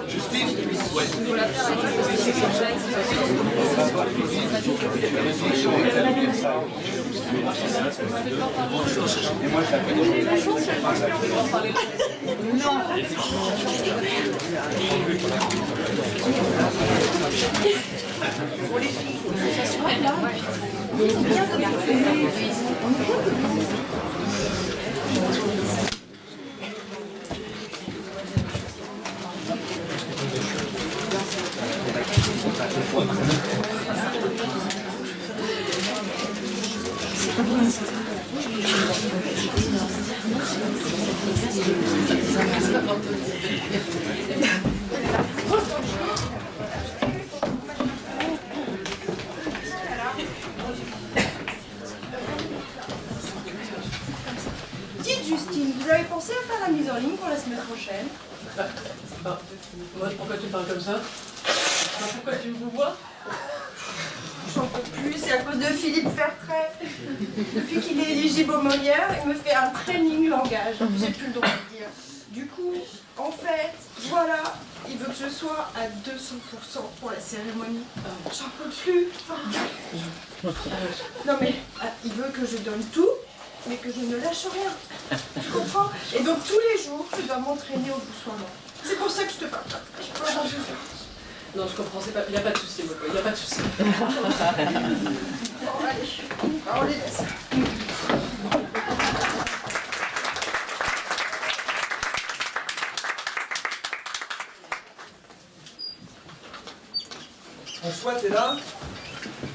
Justine. Et moi, je l'appelle. Non. Pour les filles, ça soit là. Dites Justine, vous avez pensé à faire la mise en ligne pour la semaine prochaine? Pourquoi tu parles comme ça? Pourquoi tu me vois? J'en peux plus, c'est à cause de Philippe Fertret. Depuis qu'il est éligible au Molière, il me fait un training langage. J'ai plus le droit de dire. Du coup, en fait, voilà, il veut que je sois à 200% pour la cérémonie. J'en peux plus. Non mais, il veut que je donne tout, mais que je ne lâche rien. Tu comprends? Et donc tous les jours, je dois m'entraîner au boussoiement. C'est pour ça que je te parle pas. Non, je comprends, il n'y a pas de souci, il n'y a pas de souci. Bon, allez, on les laisse. François, t'es là?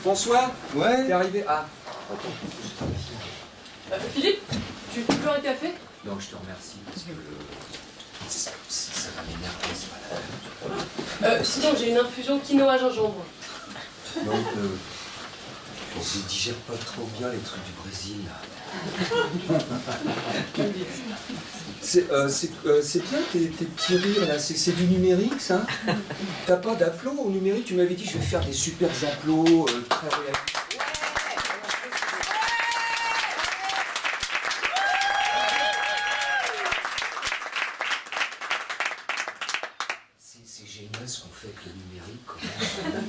François? Ouais. T'es arrivé? Ah. Philippe, tu veux un café? Non, je te remercie parce que ça va m'énerver, c'est pas la peine. Sinon, j'ai une infusion quinoa gingembre. Donc, je digère pas trop bien les trucs du Brésil, là. C'est bien tes petits rires, là. C'est du numérique, ça? T'as pas d'applaudissements au numérique? Tu m'avais dit, je vais faire des super applaudissements très réalistes. C'est génial ce qu'on fait avec le numérique, quand même.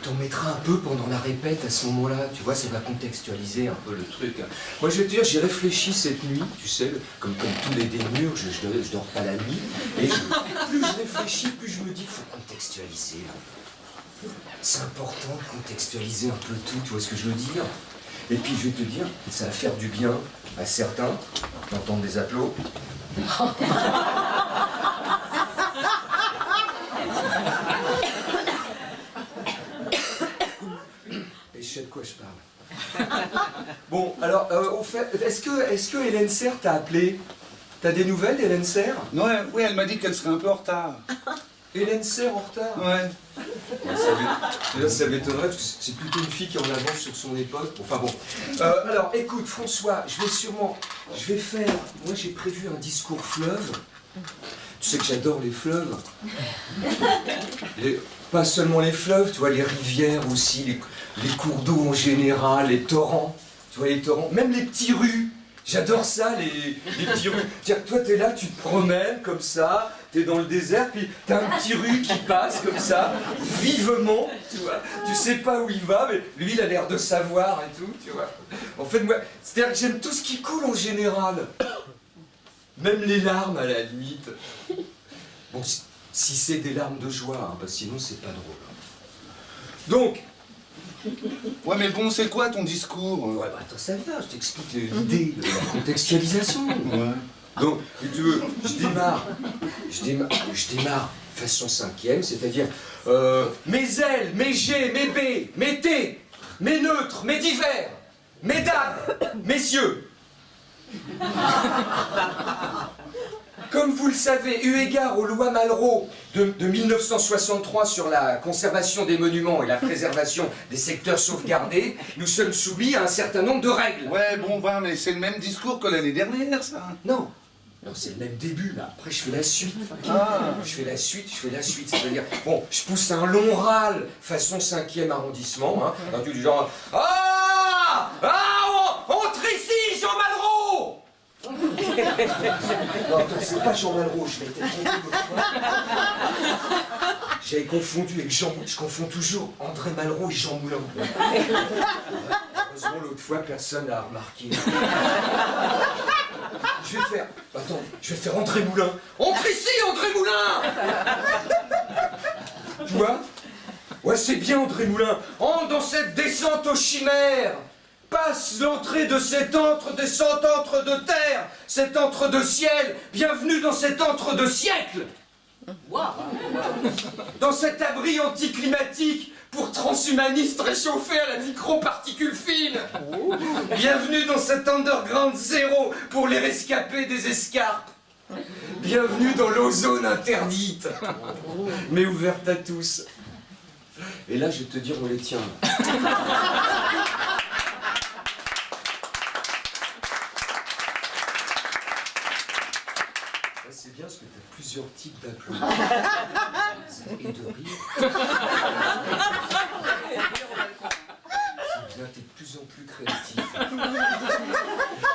T'en mettras un peu pendant la répète à ce moment-là, tu vois, ça va contextualiser un peu le truc. Moi je vais te dire, j'ai réfléchi cette nuit, tu sais, comme tous les démurges, je dors pas la nuit, et plus je réfléchis, plus je me dis qu'il faut contextualiser. C'est important de contextualiser un peu tout, tu vois ce que je veux dire? Et puis je vais te dire, ça va faire du bien à certains d'entendre des applaudissements. Et je sais de quoi je parle. Bon, alors, au fait, est-ce que Hélène Serre t'a appelé? T'as des nouvelles d'Hélène Serre? Non, oui, elle m'a dit qu'elle serait un peu en retard. Hélène Serre en retard? Ouais. Ça m'étonnerait parce que c'est plutôt une fille qui est en avance sur son époque. Enfin bon. Alors, écoute, François, je vais faire... Moi, j'ai prévu un discours fleuve. Tu sais que j'adore les fleuves. Pas seulement les fleuves, tu vois, les rivières aussi, les cours d'eau en général, les torrents. Tu vois, les torrents, même les petits rues. J'adore ça, les petits rues. Tiens, toi, t'es là, tu te promènes comme ça, t'es dans le désert, puis t'as un petit rue qui passe comme ça, vivement, tu vois. Tu sais pas où il va, mais lui, il a l'air de savoir et tout, tu vois. En fait, moi, c'est-à-dire que j'aime tout ce qui coule en général. Même les larmes, à la limite. Bon, si c'est des larmes de joie, hein, parce que sinon, c'est pas drôle. Donc... Ouais, mais bon, c'est quoi ton discours? Ouais, bah attends, ça vient, je t'explique l'idée, la contextualisation. Ouais. Donc, si tu veux, je démarre façon 5e, c'est-à-dire mes ailes, mes G, mes B, mes T, mes neutres, mes divers, mesdames, messieurs. Comme vous le savez, eu égard aux lois Malraux de 1963 sur la conservation des monuments et la préservation des secteurs sauvegardés, nous sommes soumis à un certain nombre de règles. Ouais, bon, bah, mais c'est le même discours que l'année dernière, ça. Non, Non, c'est le même début, là. Après, je fais la suite. Je fais la suite. C'est-à-dire, bon, je pousse un long râle, façon 5e arrondissement, hein. Un truc du genre, ah, entre ici, Jean Malraux. Non, attends, c'est pas Jean Malraux, je m'étais trompé l'autre fois. J'avais confondu avec Jean, je confonds toujours André Malraux et Jean Moulin. Heureusement, l'autre fois, personne n'a remarqué. Je vais faire André Moulin. Entre ici, André Moulin. Tu vois? Ouais, c'est bien, André Moulin. Entre dans cette descente aux chimères. Passe l'entrée de cet antre de terre, cet antre de ciel. Bienvenue dans cet antre de siècle. Dans cet abri anticlimatique pour transhumanistes réchauffés à la micro-particule fine. Bienvenue dans cet underground zéro pour les rescapés des escarpes. Bienvenue dans l'ozone interdite, mais ouverte à tous. Et là, je vais te dire, on les tient. C'est bien parce que tu as plusieurs types d'applaudissements et de rire. C'est bien, tu es de plus en plus créatif.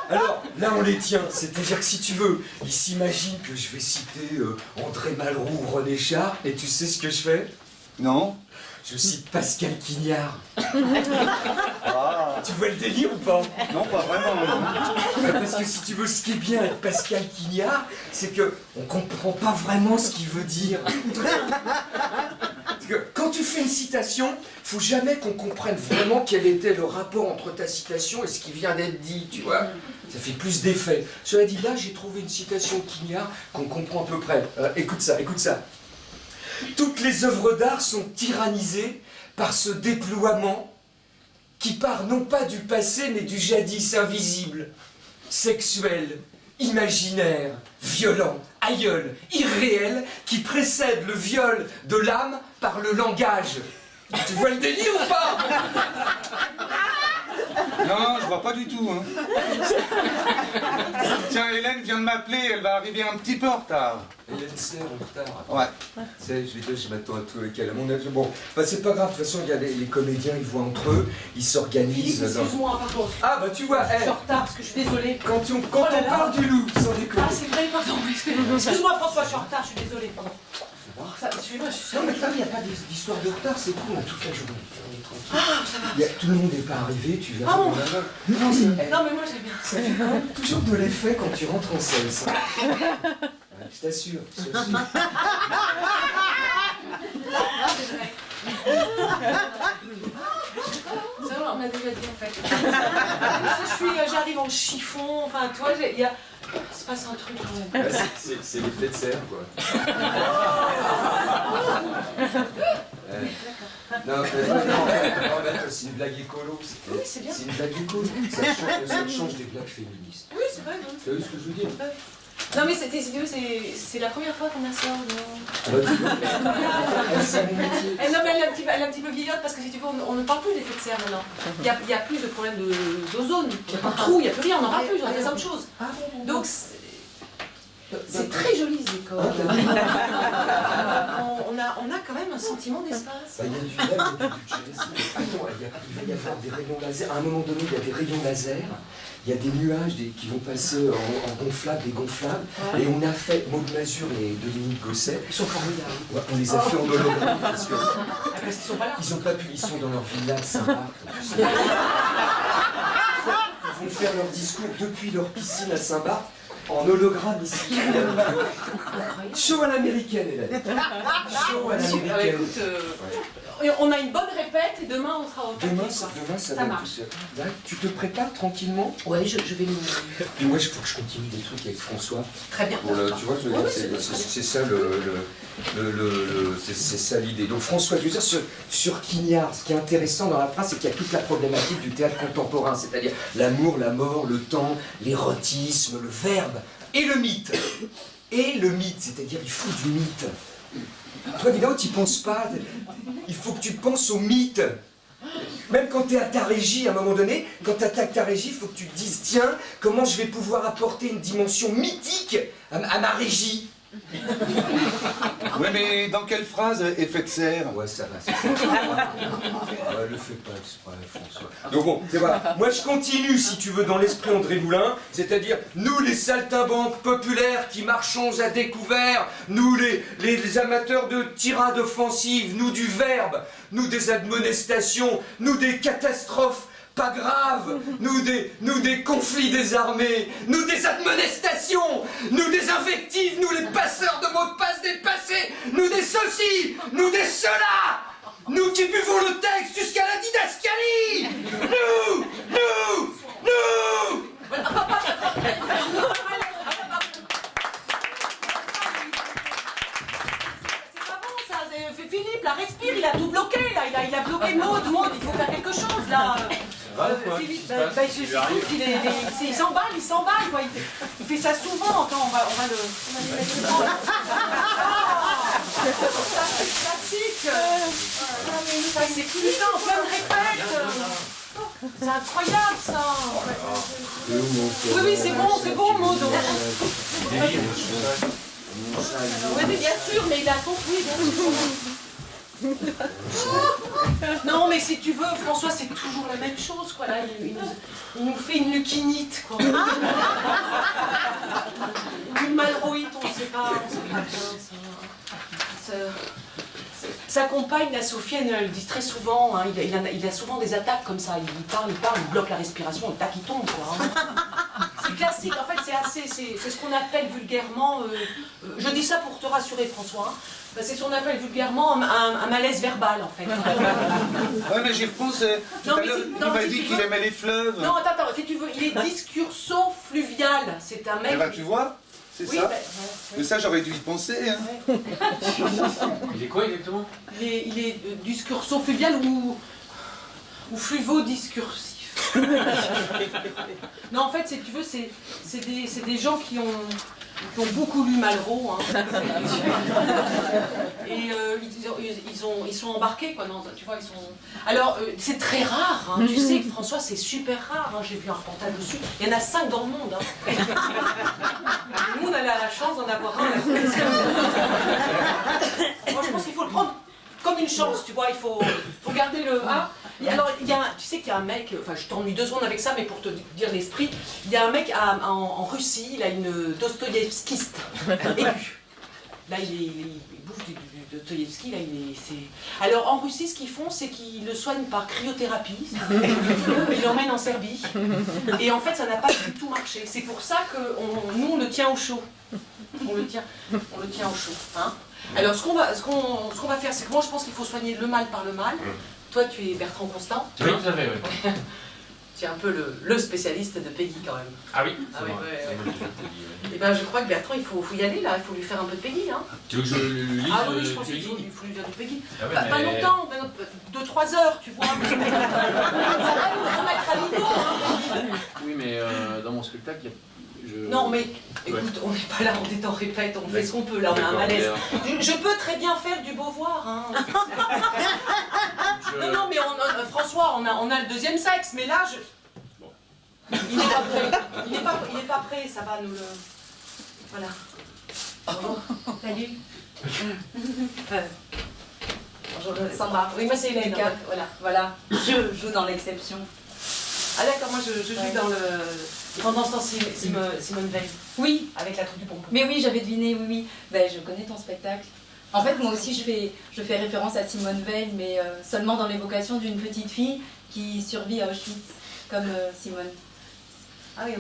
Alors, là on les tient, c'est-à-dire que si tu veux, ils s'imaginent que je vais citer André Malraux ou René Char, et tu sais ce que je fais? Non. Je cite Pascal Quignard. Ah. Tu vois le délire ou pas? Non, pas vraiment. Non. Parce que si tu veux, ce qui est bien avec Pascal Quignard, c'est que on comprend pas vraiment ce qu'il veut dire. Parce que quand tu fais une citation, faut jamais qu'on comprenne vraiment quel était le rapport entre ta citation et ce qui vient d'être dit, tu vois. Ça fait plus d'effet. Cela dit, là, j'ai trouvé une citation de Quignard qu'on comprend à peu près. Écoute ça, écoute ça. Toutes les œuvres d'art sont tyrannisées par ce déploiement qui part non pas du passé mais du jadis invisible, sexuel, imaginaire, violent, aïeul, irréel, qui précède le viol de l'âme par le langage. Tu vois le délire ou pas? Non, je vois pas du tout. Hein. Tiens, Hélène vient de m'appeler, elle va arriver un petit peu en retard. Hélène Serre en retard. Ouais. Tu sais, je vais dire, je m'attends à tout avec elle. À mon avis, bon, enfin, c'est pas grave, de toute façon, il y a les comédiens, ils voient entre eux, ils s'organisent. Excuse-moi, pardon. Ah, bah tu vois, Je suis en retard parce que je suis désolée. quand on parle du loup, sans déconner. Ah, c'est vrai, pardon. Excuse-moi, François, je suis en retard, je suis désolée. Pardon. Excuse-moi, je suis Non, mais il n'y a pas d'histoire de retard, c'est cool, on a toute la journée. On est tranquille. Tout le monde n'est pas arrivé, tu verras. Ah bon? Non, Non, mais moi j'aime bien. ça fait quand même toujours de l'effet quand tu rentres en scène, ça. Ouais, je t'assure, je t'assure. Ça, on m'a déjà dit en fait. J'arrive en chiffon, enfin, toi, il y a. Il se passe un truc quand même. Bah, c'est l'effet de serre, quoi. Non, mais c'est une blague écolo. Oui, c'est bien. C'est une blague écolo. Ça change des blagues féministes. Oui, c'est vrai, non? Tu as vu ce que je veux dire? Non, mais c'est la première fois qu'on a ça, non? Ah bah, tu vois, c'est mon métier. Non, mais elle est un petit peu vieillotte parce que si tu veux, on ne parle plus d'effet de serre maintenant. Il n'y a plus de problème d'ozone, il n'y a pas de trou, il n'y a plus rien, on n'en parle plus, on a des autres choses. Donc, c'est très joli ce décor. On a quand même un sentiment d'espace. Bah, il y a du lac, il y a du budget. Attends, il va y avoir des rayons laser. À un moment donné, il y a des rayons laser. Il y a des nuages qui vont passer en gonflable, dégonflable. Ouais. Et on a fait, Maud Mazur et Dominique Gosset. Ils sont formidables. Ouais, on les a fait en hologramme parce qu'ils sont pas là. Ils n'ont pas pu, ils sont dans leur villa de Saint-Barth. Ils vont faire leur discours depuis leur piscine à Saint-Barth. En hologramme ici. Show à l'américaine, Hélène. Show à l'américaine. Écoute, on a une bonne répète et demain on sera au taquet. Demain, ça va marche. Là, tu te prépares tranquillement? Ouais, je vais nous... Puis moi, il faut que je continue des trucs avec François. Très bien. Bon, tu vois, c'est ça c'est ça l'idée. Donc François, je veux dire, sur Quignard, ce qui est intéressant dans la phrase, c'est qu'il y a toute la problématique du théâtre contemporain, c'est-à-dire l'amour, la mort, le temps, l'érotisme, le verbe et le mythe. Et le mythe, c'est-à-dire il faut du mythe. Toi, évidemment, tu n'y penses pas. Il faut que tu penses au mythe. Même quand tu es à ta régie, à un moment donné, quand tu attaques ta régie, il faut que tu te dises, tiens, comment je vais pouvoir apporter une dimension mythique à ma régie. Ouais, mais dans quelle phrase effet de serre? Ouais, ça va, c'est ça. Ouais, le fais pas exprès, François. Donc bon, c'est voilà. Moi, je continue, si tu veux, dans l'esprit André Moulin, c'est-à-dire, nous, les saltimbanques populaires qui marchons à découvert, nous, les amateurs de tirades offensives, nous, du verbe, nous, des admonestations, nous, des catastrophes pas grave, nous des conflits désarmés, nous des admonestations, nous des invectives, nous les passeurs de mots de passe dépassés, nous des ceci, nous des cela, nous qui buvons le texte jusqu'à la didascalie, nous. Philippe, là, respire, il a tout bloqué, là, il a bloqué Maud, il faut faire quelque chose, là. Philippe, je trouve qu'il il s'emballe, quoi. Il fait ça souvent. Attends, on va le mettre devant. Ça, c'est classique. Ça, c'est putain, en plein de répète. C'est incroyable, ça. Oui, c'est bon, Maud. Oui, mais bien sûr, mais il a compris, bien sûr. Non, mais si tu veux, François, c'est toujours la même chose, quoi. Là, il nous fait une lukinite, quoi. Une malroïte, on ne sait pas bien, ça. Sa compagne, la Sofiane, elle le dit très souvent, hein, il a souvent des attaques comme ça. Il parle, il bloque la respiration, et tac, il tombe, quoi. Hein. C'est classique, en fait, c'est ce qu'on appelle vulgairement, je dis ça pour te rassurer, François, hein, c'est ce qu'on appelle vulgairement un malaise verbal, en fait. Ouais, mais j'y repense, tout à l'heure, il m'a dit qu'il aimait les fleuves. Non, attends, si tu veux, il est discurso-fluvial, c'est un mec... Eh ben, tu vois, c'est oui, ça. Ben, Mais ça, j'aurais dû y penser, hein. Il est quoi exactement? Il est discurso-fluvial ou fluvo-discursif. Non, en fait, si tu veux, c'est des gens qui ont beaucoup lu Malraux, hein. Et ils sont embarqués, quoi. Non, tu vois, ils sont... Alors, c'est très rare, hein. Tu sais que François, c'est super rare, hein. J'ai vu un reportage dessus. Il y en a 5 dans le monde, hein. Nous, on a la chance d'en avoir un. Moi, je pense qu'il faut le prendre comme une chance, tu vois. Il faut garder le A. Alors, tu sais qu'il y a un mec, enfin je t'ennuie 2 secondes avec ça, mais pour te dire l'esprit, il y a un mec en Russie, il a une dostoïevskiste aiguë. Là, il bouffe du Dostoïevski, là, Alors, en Russie, ce qu'ils font, c'est qu'ils le soignent par cryothérapie, ils l'emmènent en Serbie, et en fait, ça n'a pas du tout marché. C'est pour ça que nous, on le tient au chaud. On le tient au chaud, hein. Alors, ce qu'on va faire, c'est que moi, je pense qu'il faut soigner le mal par le mal. Toi, tu es Bertrand Constant. Oui, tout à fait, oui. Tu es un peu le spécialiste de Peggy, quand même. Ah oui, Ah oui, Et ben, je crois que Bertrand, il faut y aller, là. Il faut lui faire un peu de Peggy, hein. Tu veux que je lise Ah oui, je pense Peggy? qu'il faut lui dire du Peggy. Ah ouais, Pas mais- longtemps, 2-3 heures, tu vois. Ça va nous remettre à niveau, hein. Oui, mais dans mon spectacle, Non, mais écoute, on n'est pas là, on est en répète, on fait ce qu'on peut, là, on a un malaise. Je peux très bien faire du beauvoir, hein. Non, mais François, on a le 2e sexe, mais là, il n'est pas prêt. Il n'est pas prêt, ça va nous le... Voilà. Salut. Bonjour, Sandra. Oui, moi c'est Hélène. Voilà. Je joue dans l'exception. Ah d'accord, moi je joue dans le... Pendant ce temps, Simone Veil. Oui, Avec la troupe du pompon. mais oui, j'avais deviné, oui. Ben, je connais ton spectacle. En fait, moi aussi, je fais référence à Simone Veil, mais seulement dans l'évocation d'une petite fille qui survit à Auschwitz, comme Simone. Ah oui,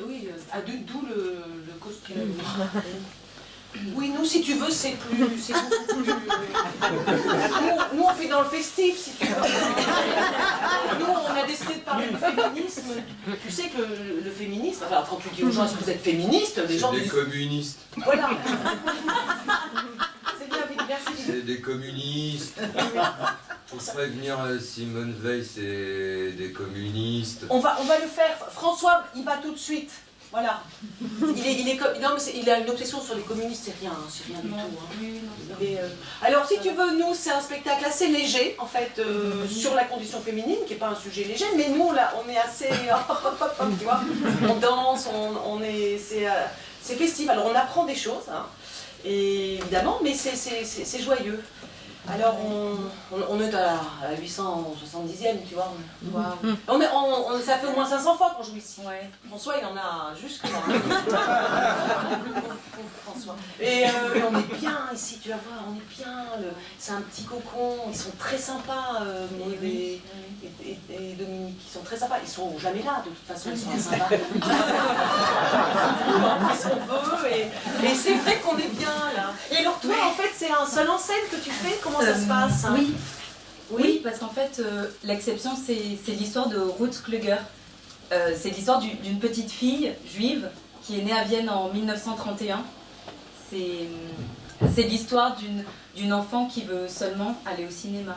oui, d'où le costume. Oui, nous, si tu veux, c'est beaucoup plus... Nous, on fait dans le festif, si tu veux. Nous, on a décidé de parler du féminisme. Tu sais que le féminisme... Enfin, quand tu dis aux gens, est-ce que vous êtes féministe, les gens C'est des disent... communistes. Voilà. C'est bien, merci. C'est des communistes. Faut prévenir Simone Veil, c'est des communistes. On va le faire. François, il va tout de suite. Voilà. Non, mais il a une obsession sur les communistes, c'est rien du tout. Hein. Alors, si tu veux, nous, c'est un spectacle assez léger, en fait, sur la condition féminine, qui n'est pas un sujet léger, mais nous, là, on est assez... tu vois, on danse, c'est festif. Alors, on apprend des choses, hein, et, évidemment, mais c'est joyeux. Alors, on est à la 870e, tu vois. Wow. Ça fait au moins 500 fois qu'on joue ici. Ouais. François, il en a jusque là. François. Et on est bien ici, tu vas voir, on est bien. C'est un petit cocon, ils sont très sympas, Maud et Dominique, ils sont très sympas. Ils sont jamais là, de toute façon, ils sont sympas. On fait ce qu'on veut, et c'est vrai qu'on est bien là. Et alors, toi, en fait, c'est un seul en scène que tu fais? Comment ça se passe, hein? Oui, parce qu'en fait, l'exception, c'est l'histoire de Ruth Kluger. C'est l'histoire d'une petite fille juive qui est née à Vienne en 1931. C'est l'histoire d'une enfant qui veut seulement aller au cinéma.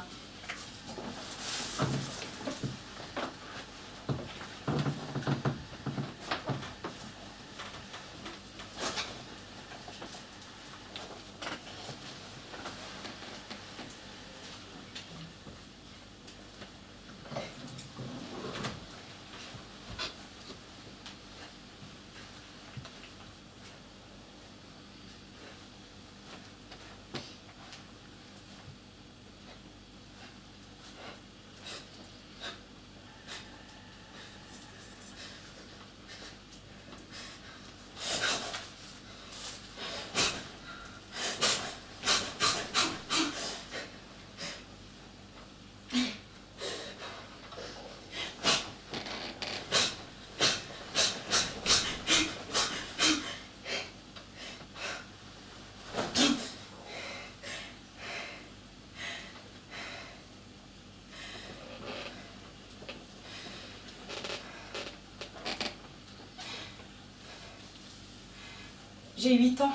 J'ai 8 ans.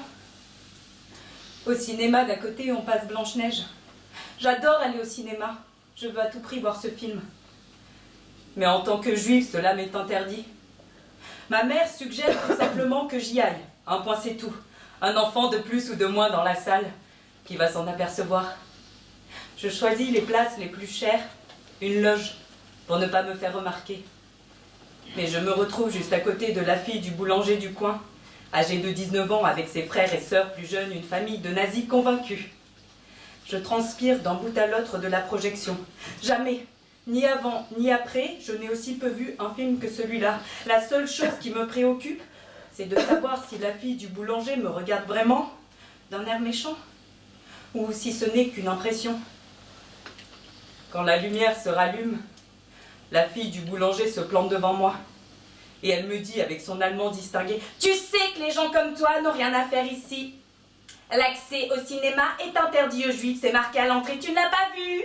Au cinéma d'à côté, on passe Blanche-Neige. J'adore aller au cinéma. Je veux à tout prix voir ce film. Mais en tant que juive, cela m'est interdit. Ma mère suggère tout simplement que j'y aille. Un point, c'est tout. Un enfant de plus ou de moins dans la salle qui va s'en apercevoir. Je choisis les places les plus chères, une loge, pour ne pas me faire remarquer. Mais je me retrouve juste à côté de la fille du boulanger du coin, âgée de 19 ans, avec ses frères et sœurs plus jeunes, une famille de nazis convaincus. Je transpire d'un bout à l'autre de la projection. Jamais, ni avant, ni après, je n'ai aussi peu vu un film que celui-là. La seule chose qui me préoccupe, c'est de savoir si la fille du boulanger me regarde vraiment, d'un air méchant, ou si ce n'est qu'une impression. Quand la lumière se rallume, la fille du boulanger se plante devant moi. Et elle me dit avec son allemand distingué « Tu sais que les gens comme toi n'ont rien à faire ici. L'accès au cinéma est interdit aux juifs, c'est marqué à l'entrée, tu ne l'as pas vu ?»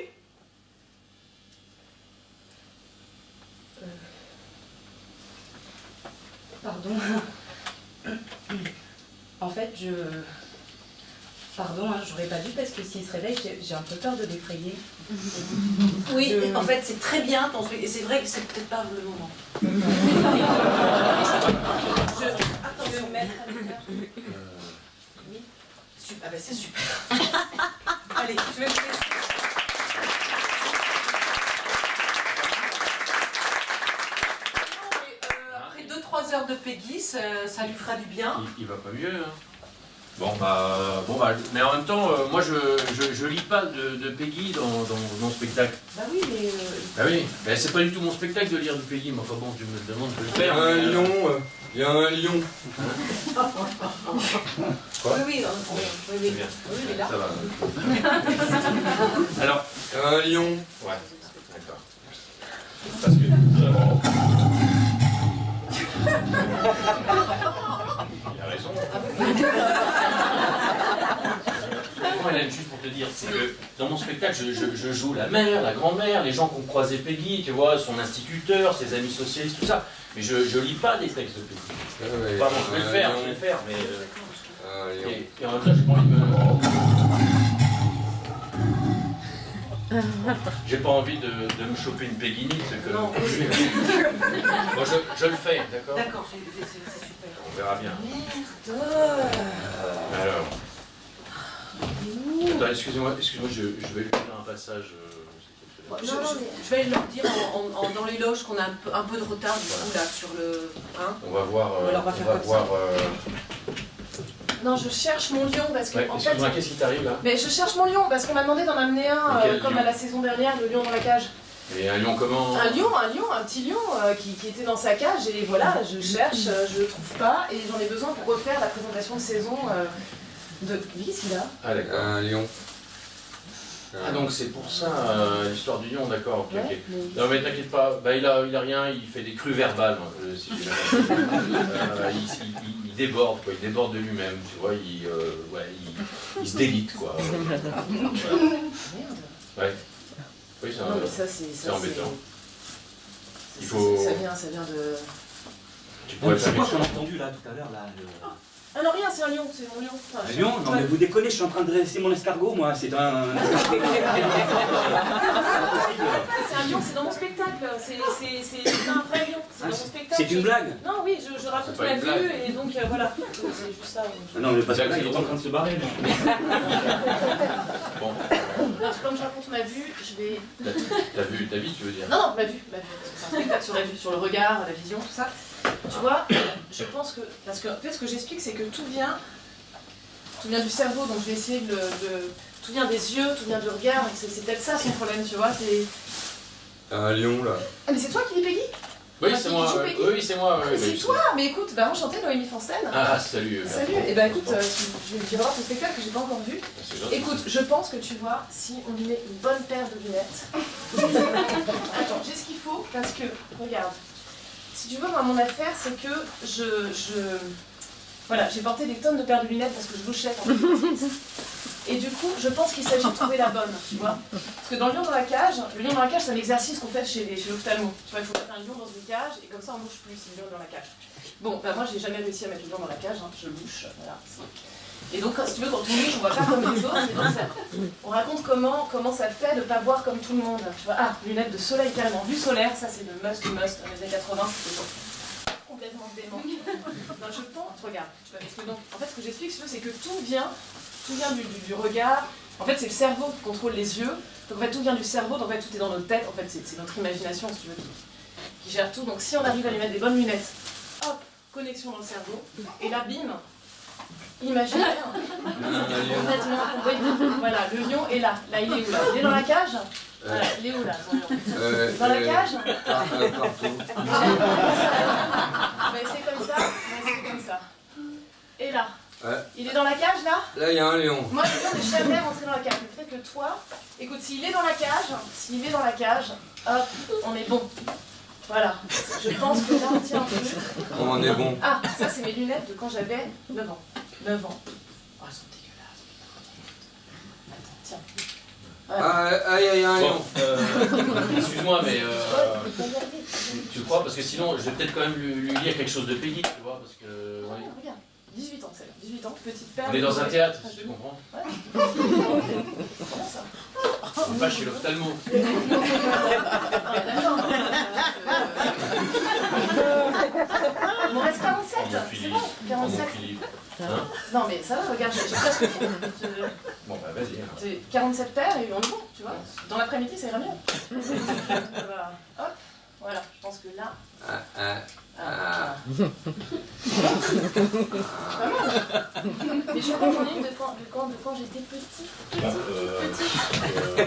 Pardon. En fait, Pardon, hein, j'aurais pas dû parce que s'il se réveille, j'ai un peu peur de l'effrayer. Oui, en fait, c'est très bien ton truc. Et c'est vrai que c'est peut-être pas le moment. Attention, mettre à l'heure. Oui. Ah ben c'est super. Allez, je vais vous laisser. Après 2-3 heures de Peggy, ça lui fera du bien. Il va pas mieux, hein. Bon bah, mais en même temps, moi je lis pas de Peggy dans mon spectacle. Bah oui, mais... Bah oui, mais c'est pas du tout mon spectacle de lire du Peggy, mais enfin bon, tu me demandes de le faire. Il y a un lion. Quoi? Oui, C'est bien. Oui, il est là. Ça va. Alors, Il y a un lion. ouais, d'accord. Parce que... Il a raison. Hélène, juste pour te dire, c'est que dans mon spectacle, je joue la mère, la grand-mère, les gens qui ont croisé Peggy, tu vois, son instituteur, ses amis socialistes, tout ça. Mais je lis pas des textes de Peggy. Pardon, je vais le faire, mais... et en même temps, j'ai pas envie de me... J'ai pas envie de me choper une péguinite. Non. Moi, je le fais, d'accord? D'accord, c'est super. On verra bien. Merde. Alors. Attends, excusez-moi, je vais lire un passage. Je vais leur dire dans les loges qu'on a un peu de retard du coup là sur le. Hein, on va voir. Alors on va faire voir. Non, je cherche mon lion parce que. Ouais, en excuse-moi, fait, qu'est-ce qui t'arrive là? mais je cherche mon lion parce qu'on m'a demandé d'en amener un comme lion? à la saison dernière, le lion dans la cage. Et un lion comment? Un petit lion qui était dans sa cage et voilà, je cherche, je le trouve pas et j'en ai besoin pour refaire la présentation de saison de. Qu'est-ce qu'il a? Ah d'accord. Un lion. Ah donc c'est pour ça l'histoire du lion, d'accord, ok, Ouais, ok. mais- Non mais t'inquiète pas, bah, il a rien, il fait des crues verbales, moi, si tu veux. Il déborde, quoi, il déborde de lui-même, tu vois, il se délite, quoi. Merde. Ouais. Oui, c'est Non mais ça c'est embêtant. c'est- Il faut- ça vient de. Tu pourrais C'est faire quoi quelque qu'on a chose. entendu là tout à l'heure là Ah non rien, c'est un lion, c'est mon lion. Enfin, Un lion? Non mais vous déconnez, je suis en train de dresser mon escargot moi, c'est un... C'est un lion, c'est dans mon spectacle. C'est un vrai lion, c'est dans mon spectacle. C'est une blague? Non, oui, je raconte C'est pas ma une blague. vue et donc voilà. Donc, c'est juste ça. Ah non mais parce que Blague, là c'est il est en drôle. train de se barrer. là. Bon, Donc, comme je raconte ma vue, je vais. ta vie, tu veux dire? Non, ma vue. Parce que c'est un spectacle sur la vue, sur le regard, la vision, tout ça. Tu vois, je pense que. Parce que en fait, ce que j'explique, c'est que tout vient du cerveau, donc je vais essayer de. Tout vient des yeux, tout vient du regard, et c'est peut-être ça son problème, tu vois. Un lion là. Ah, mais c'est toi qui dis Peggy? Oui, Ah, c'est qui moi, joue Peggy? oui, c'est moi. Ah, oui, mais bah, c'est toi. Mais écoute, bah enchantée Noémie Fonsten. Ah, salut. Salut, et bah écoute, je vais voir ton spectacle que j'ai pas encore vu. C'est gentil. Écoute, je pense que tu vois, si on lui met une bonne paire de lunettes. Attends, j'ai ce qu'il faut parce que, regarde, si tu veux, moi mon affaire c'est que voilà, j'ai porté des tonnes de paires de lunettes parce que je louchais quand j'étais petite. Et du coup, je pense qu'il s'agit de trouver la bonne, tu vois. Parce que dans le lion dans la cage, c'est un exercice qu'on fait chez l'ophtalmo. Tu vois, il faut mettre un lion dans une cage et comme ça on louche plus si le lion est dans la cage. Bon, bah moi j'ai jamais réussi à mettre le lion dans la cage, hein, je louche, voilà. Et donc, si tu veux, quand on louche, on voit pas comme les autres, et donc on raconte comment ça fait de pas voir comme tout le monde. Tu vois, ah, lunettes de soleil carrément, vue solaire, ça c'est le must, dans les années 80, c'était complètement dément. Non, je pense, regarde, tu vois, parce que donc, en fait, ce que j'explique, si tu veux, c'est que tout vient du regard. En fait, c'est le cerveau qui contrôle les yeux. Donc, en fait, tout vient du cerveau. Donc, en fait, tout est dans notre tête. En fait, c'est notre imagination, si tu veux, qui gère tout. Donc, si on arrive à lui mettre des bonnes lunettes, hop, connexion dans le cerveau. Et là, bim, imaginaire. Complètement. Oui, voilà, le lion est là. Là, il est où là? Il est dans la cage? Voilà, il est où là, ton lion? Dans la cage? Partout. On va essayer comme ça. Et là? Ouais. Il est dans la cage là? Là, il y a un lion. Moi je viens de jamais rentrer dans la cage. Mais peut-être que toi, écoute, s'il est dans la cage, hop, on est bon. Voilà. Je pense que là on tient un truc. On est bon. Ah, ça c'est mes lunettes de quand j'avais 9 ans. 9 ans. Oh, elles sont dégueulasses. Attends, tiens. Ah, il y a un Bon, lion. excuse-moi, mais Ouais, tu crois? Parce que sinon, je vais peut-être quand même lui lire quelque chose de Peggy, tu vois, parce que... regarde, regarde. 18 ans, celle-là. 18 ans, petite paire. On est dans un théâtre, Ah, si tu comprends. Comment ça? On va chez l'ophtalmo. Ah, d'accord. Il m'en reste 47, Oh, mon c'est Philippe. bon, Oh, 47. mon Philippe. Hein? Non mais ça va, regarde, j'ai presque fini. Bon, bah vas-y. hein. J'ai 47 paires et on est bon, tu vois. Dans l'après-midi, ça ira mieux. Voilà. Hop, voilà, je pense que là... voilà. Pas mal. Mais je crois que j'en ai une de quand j'étais petite.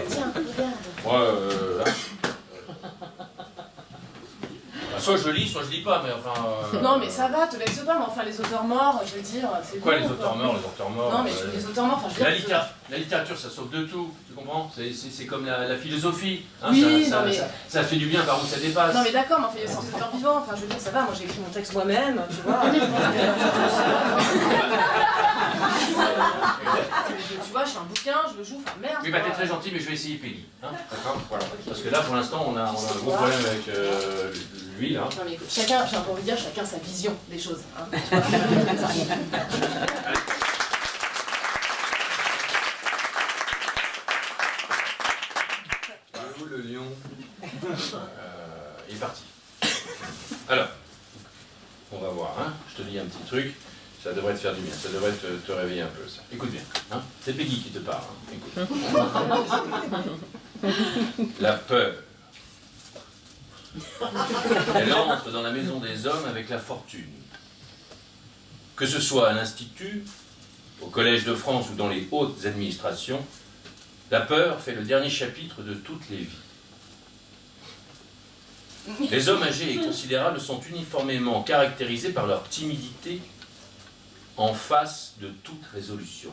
Tiens, regarde. Moi, là. Bah, soit je lis, soit je lis pas, mais enfin... Non mais ça va, te laisse pas, mais enfin les auteurs morts, je veux dire, c'est Quoi, bon, les auteurs morts, les auteurs morts Non mais les auteurs morts, enfin je veux dire... La littérature, ça sauve de tout, tu comprends? C'est comme la philosophie. Hein, Oui, ça, non, mais- ça fait du bien par où ça dépasse. Non mais d'accord, mais enfin il y a aussi des auteurs vivants, enfin je veux dire, ça va, moi j'ai écrit mon texte moi-même, tu vois. Tu vois, je fais un bouquin, je le joue, enfin merde. Oui, bah quoi. t'es très gentil, mais je vais essayer Peggy. Hein, d'accord? Voilà. Parce que là, pour l'instant, on a un gros problème avec lui, là. Non mais écoute, chacun, j'ai encore envie de dire, chacun sa vision des choses. Hein, tu vois. Alors, on va voir, hein. Je te dis un petit truc, ça devrait te faire du bien, ça devrait te réveiller un peu, ça. Écoute bien, hein. C'est Peggy qui te parle, hein. Écoute. La peur. Elle entre dans la maison des hommes avec la fortune. Que ce soit à l'Institut, au Collège de France ou dans les hautes administrations, la peur fait le dernier chapitre de toutes les vies. Les hommes âgés et considérables sont uniformément caractérisés par leur timidité en face de toute résolution.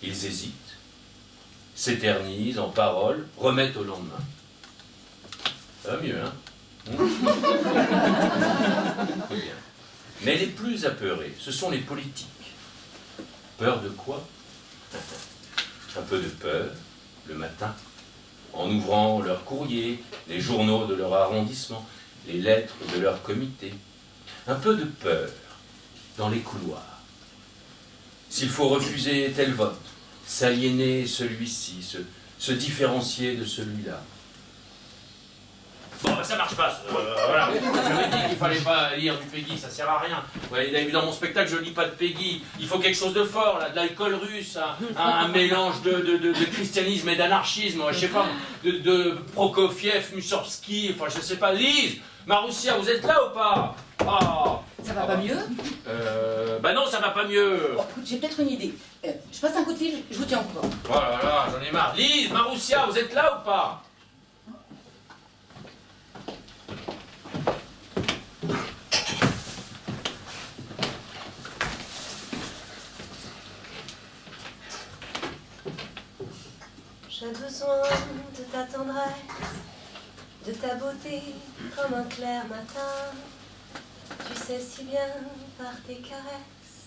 Ils hésitent, s'éternisent en paroles, remettent au lendemain. Ça va mieux, hein? Bien. Mais les plus apeurés, ce sont les politiques. Peur de quoi? Un peu de peur, le matin, en ouvrant leur courrier, les journaux de leur arrondissement, les lettres de leur comité. Un peu de peur dans les couloirs. S'il faut refuser tel vote, s'aliéner celui-ci, se différencier de celui-là. Bon, ben ça marche pas. Voilà. J'avais dit qu'il fallait pas lire du Peggy, ça sert à rien. Vous avez vu dans mon spectacle, je lis pas de Peggy. Il faut quelque chose de fort, là, de l'alcool russe, un mélange de christianisme et d'anarchisme, je sais pas, de Prokofiev, Mussorgsky, enfin je sais pas. Lise, Maroussia, vous êtes là ou pas? Ah. Ça va pas mieux? Bah non, ça va pas mieux. Bon, écoute, j'ai peut-être une idée. Je passe un coup de fil, je vous tiens au courant. Oh là là, j'en ai marre. Lise, Maroussia, vous êtes là ou pas? J'ai besoin de ta tendresse, de ta beauté comme un clair matin. Tu sais si bien par tes caresses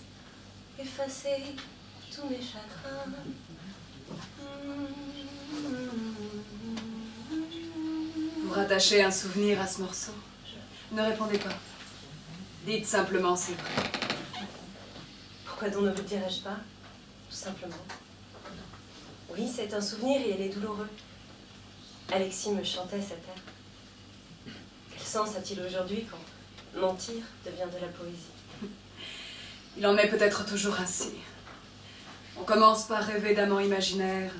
effacer tous mes chagrins. Vous rattachez un souvenir à ce morceau. Ne répondez pas. Dites simplement c'est vrai. Pourquoi donc ne vous le dirais-je pas? Tout simplement. Oui, c'est un souvenir et elle est douloureux. Alexis me chantait cet air. Quel sens a-t-il aujourd'hui quand mentir devient de la poésie? Il en est peut-être toujours ainsi. On commence par rêver d'amants imaginaires,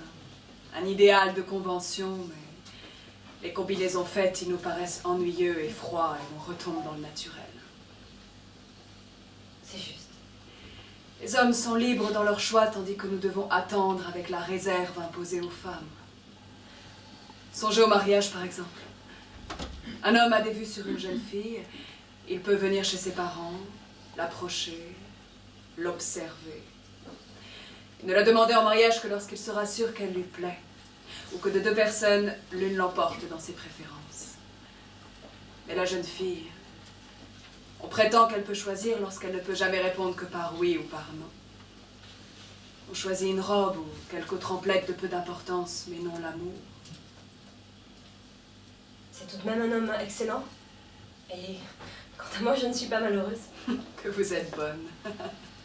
un idéal de convention, mais les combinaisons faites, ils nous paraissent ennuyeux et froids et on retombe dans le naturel. C'est juste. Les hommes sont libres dans leur choix tandis que nous devons attendre avec la réserve imposée aux femmes. Songez au mariage par exemple. Un homme a des vues sur une jeune fille, il peut venir chez ses parents, l'approcher, l'observer. Il ne la demander en mariage que lorsqu'il sera sûr qu'elle lui plaît, ou que de deux personnes, l'une l'emporte dans ses préférences. Mais la jeune fille, on prétend qu'elle peut choisir lorsqu'elle ne peut jamais répondre que par oui ou par non. On choisit une robe ou quelque autre emplette de peu d'importance, mais non l'amour. C'est tout de même un homme excellent. Et quant à moi, je ne suis pas malheureuse. Que vous êtes bonne.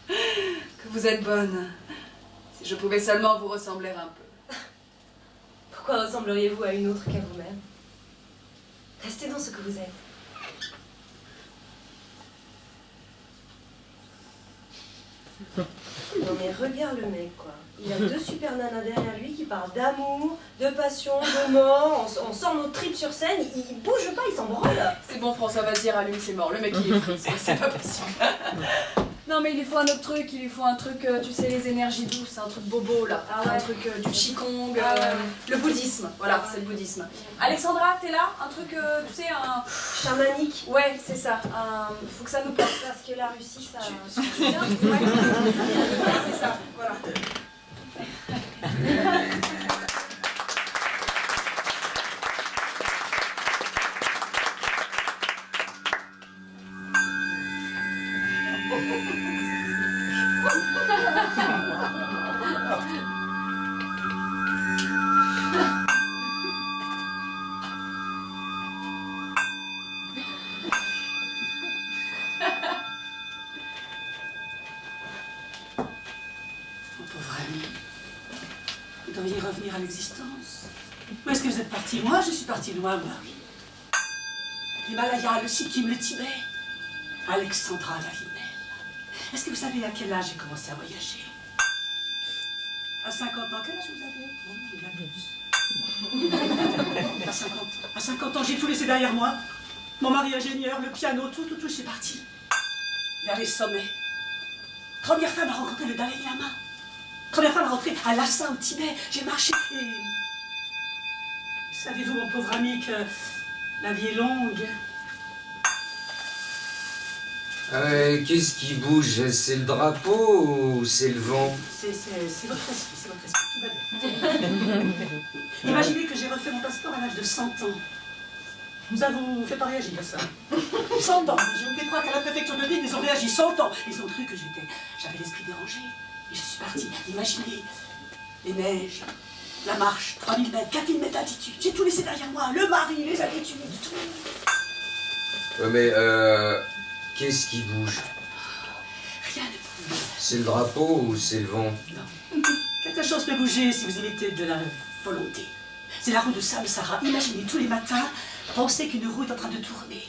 Que vous êtes bonne. Si je pouvais seulement vous ressembler un peu. Pourquoi ressembleriez-vous à une autre qu'à vous-même? Restez dans ce que vous êtes. Non mais regarde le mec quoi. Il a deux super nanas derrière lui qui parlent d'amour, de passion, de mort. On sort nos tripes sur scène, il bouge pas, il s'en branle. C'est bon François, vas-y rallume, c'est mort. Le mec il est frisé, c'est pas possible. Non mais il lui faut un autre truc, il lui faut un truc, tu sais les énergies douces, un truc bobo là. Ah ouais. Un truc du qigong, Ah ouais. le bouddhisme, voilà c'est le bouddhisme. Alexandra, t'es là? Un truc, tu sais, un... Chamanique. Ouais, c'est ça, faut que ça nous porte. Parce que la Russie, ça... Tu viens? Ouais. C'est ça, voilà. Mon pauvre ami, vous devriez revenir à l'existence. Où est-ce que vous êtes parti? Moi, je suis partie loin, moi. l'Himalaya, le Sikkim, le Tibet. Alexandra Davinel. Est-ce que vous savez à quel âge j'ai commencé à voyager? À 50 ans. Quel âge vous avez? Il y a plus. À 50 ans. À 50 ans, j'ai tout laissé derrière moi. Mon mari ingénieur, le piano, tout, c'est parti. Vers les sommets. Première femme à rencontrer le Dalai Lama. Première femme à rentrer à Lhasa, au Tibet. J'ai marché et... Savez-vous, mon pauvre ami, que la vie est longue? Qu'est-ce qui bouge? C'est le drapeau ou c'est le vent? C'est votre esprit, tout va bien. Imaginez que j'ai refait mon passeport à l'âge de 100 ans. Ça vous fait pas réagir, ça? 100 ans. J'ai oublié de croire qu'à la préfecture de Nîmes, ils ont réagi 100 ans. Ils ont cru que j'avais l'esprit dérangé. Et je suis partie. Imaginez les neiges, la marche, 3000 mètres, 4000 mètres d'altitude. J'ai tout laissé derrière moi. Le mari, les habitudes, tout. Ouais, mais qu'est-ce qui bouge? Rien ne bouge. C'est le drapeau ou c'est le vent? Non. Quelque chose peut bouger si vous y mettez de la volonté. C'est la roue de Samsara. Imaginez tous les matins, pensez qu'une roue est en train de tourner.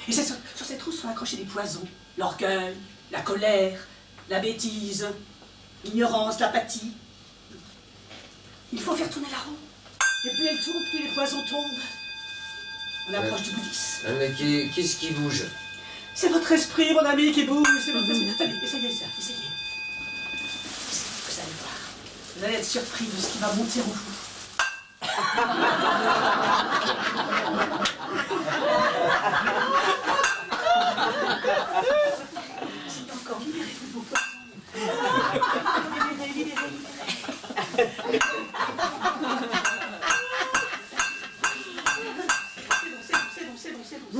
Et sur cette roue sont accrochés des poisons. L'orgueil, la colère, la bêtise, l'ignorance, l'apathie. Il faut faire tourner la roue. Et plus elle tourne, plus les poisons tombent. On approche du bouddhisme. Mais qu'est-ce qui bouge? C'est votre esprit, mon ami, qui bouge. C'est votre esprit. Allez, essayez ça, essayez. Vous allez voir. Vous allez être surpris de ce qui va monter en vous. Encore, libérez-vous vos poissons. Libérez. C'est bon.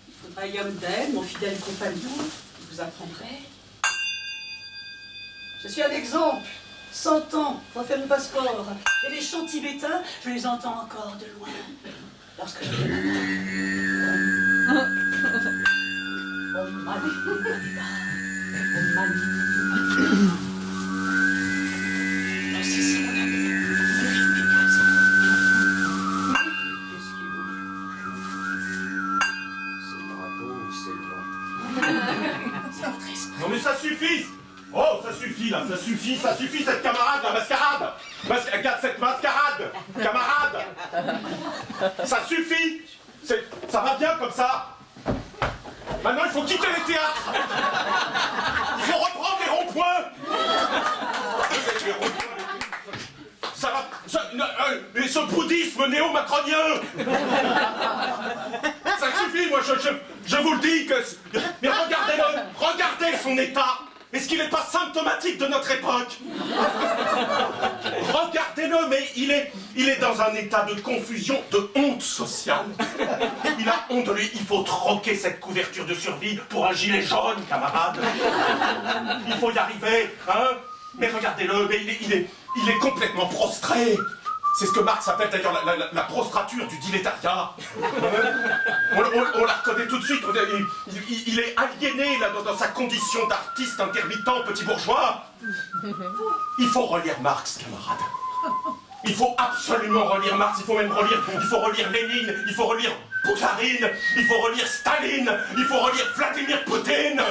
Il faudra Yomden, mon fidèle compagnon, vous apprendrai. Je suis un exemple. 100 ans, refait mon passeport. Et les chants tibétains, je les entends encore de loin. Lorsque je vais Non mais ça suffit! Oh, ça suffit là, ça suffit cette camarade, la mascarade! Cette mascarade! Camarade! Ça suffit! Ça va bien comme ça! Maintenant il faut quitter les théâtres! Il faut reprendre les ronds-points! Les ronds-points, ça va... mais ce bouddhisme néo-macronien! Ça suffit, moi je vous le dis que... Mais regardez-le! Regardez son état! Est-ce qu'il n'est pas symptomatique de notre époque? Regardez-le, mais il est dans un état de confusion, de honte sociale. Il a honte de lui. Il faut troquer cette couverture de survie pour un gilet jaune, camarade. Il faut y arriver, hein? Mais regardez-le, mais il est complètement prostré. C'est ce que Marx appelle d'ailleurs la prostrature du dilettariat. On la reconnaît tout de suite. Il est aliéné là, dans sa condition d'artiste intermittent, petit bourgeois. Il faut relire Marx, camarade. Il faut absolument relire Marx. Il faut relire Lénine. Il faut relire Boukharine. Il faut relire Staline. Il faut relire Vladimir Poutine.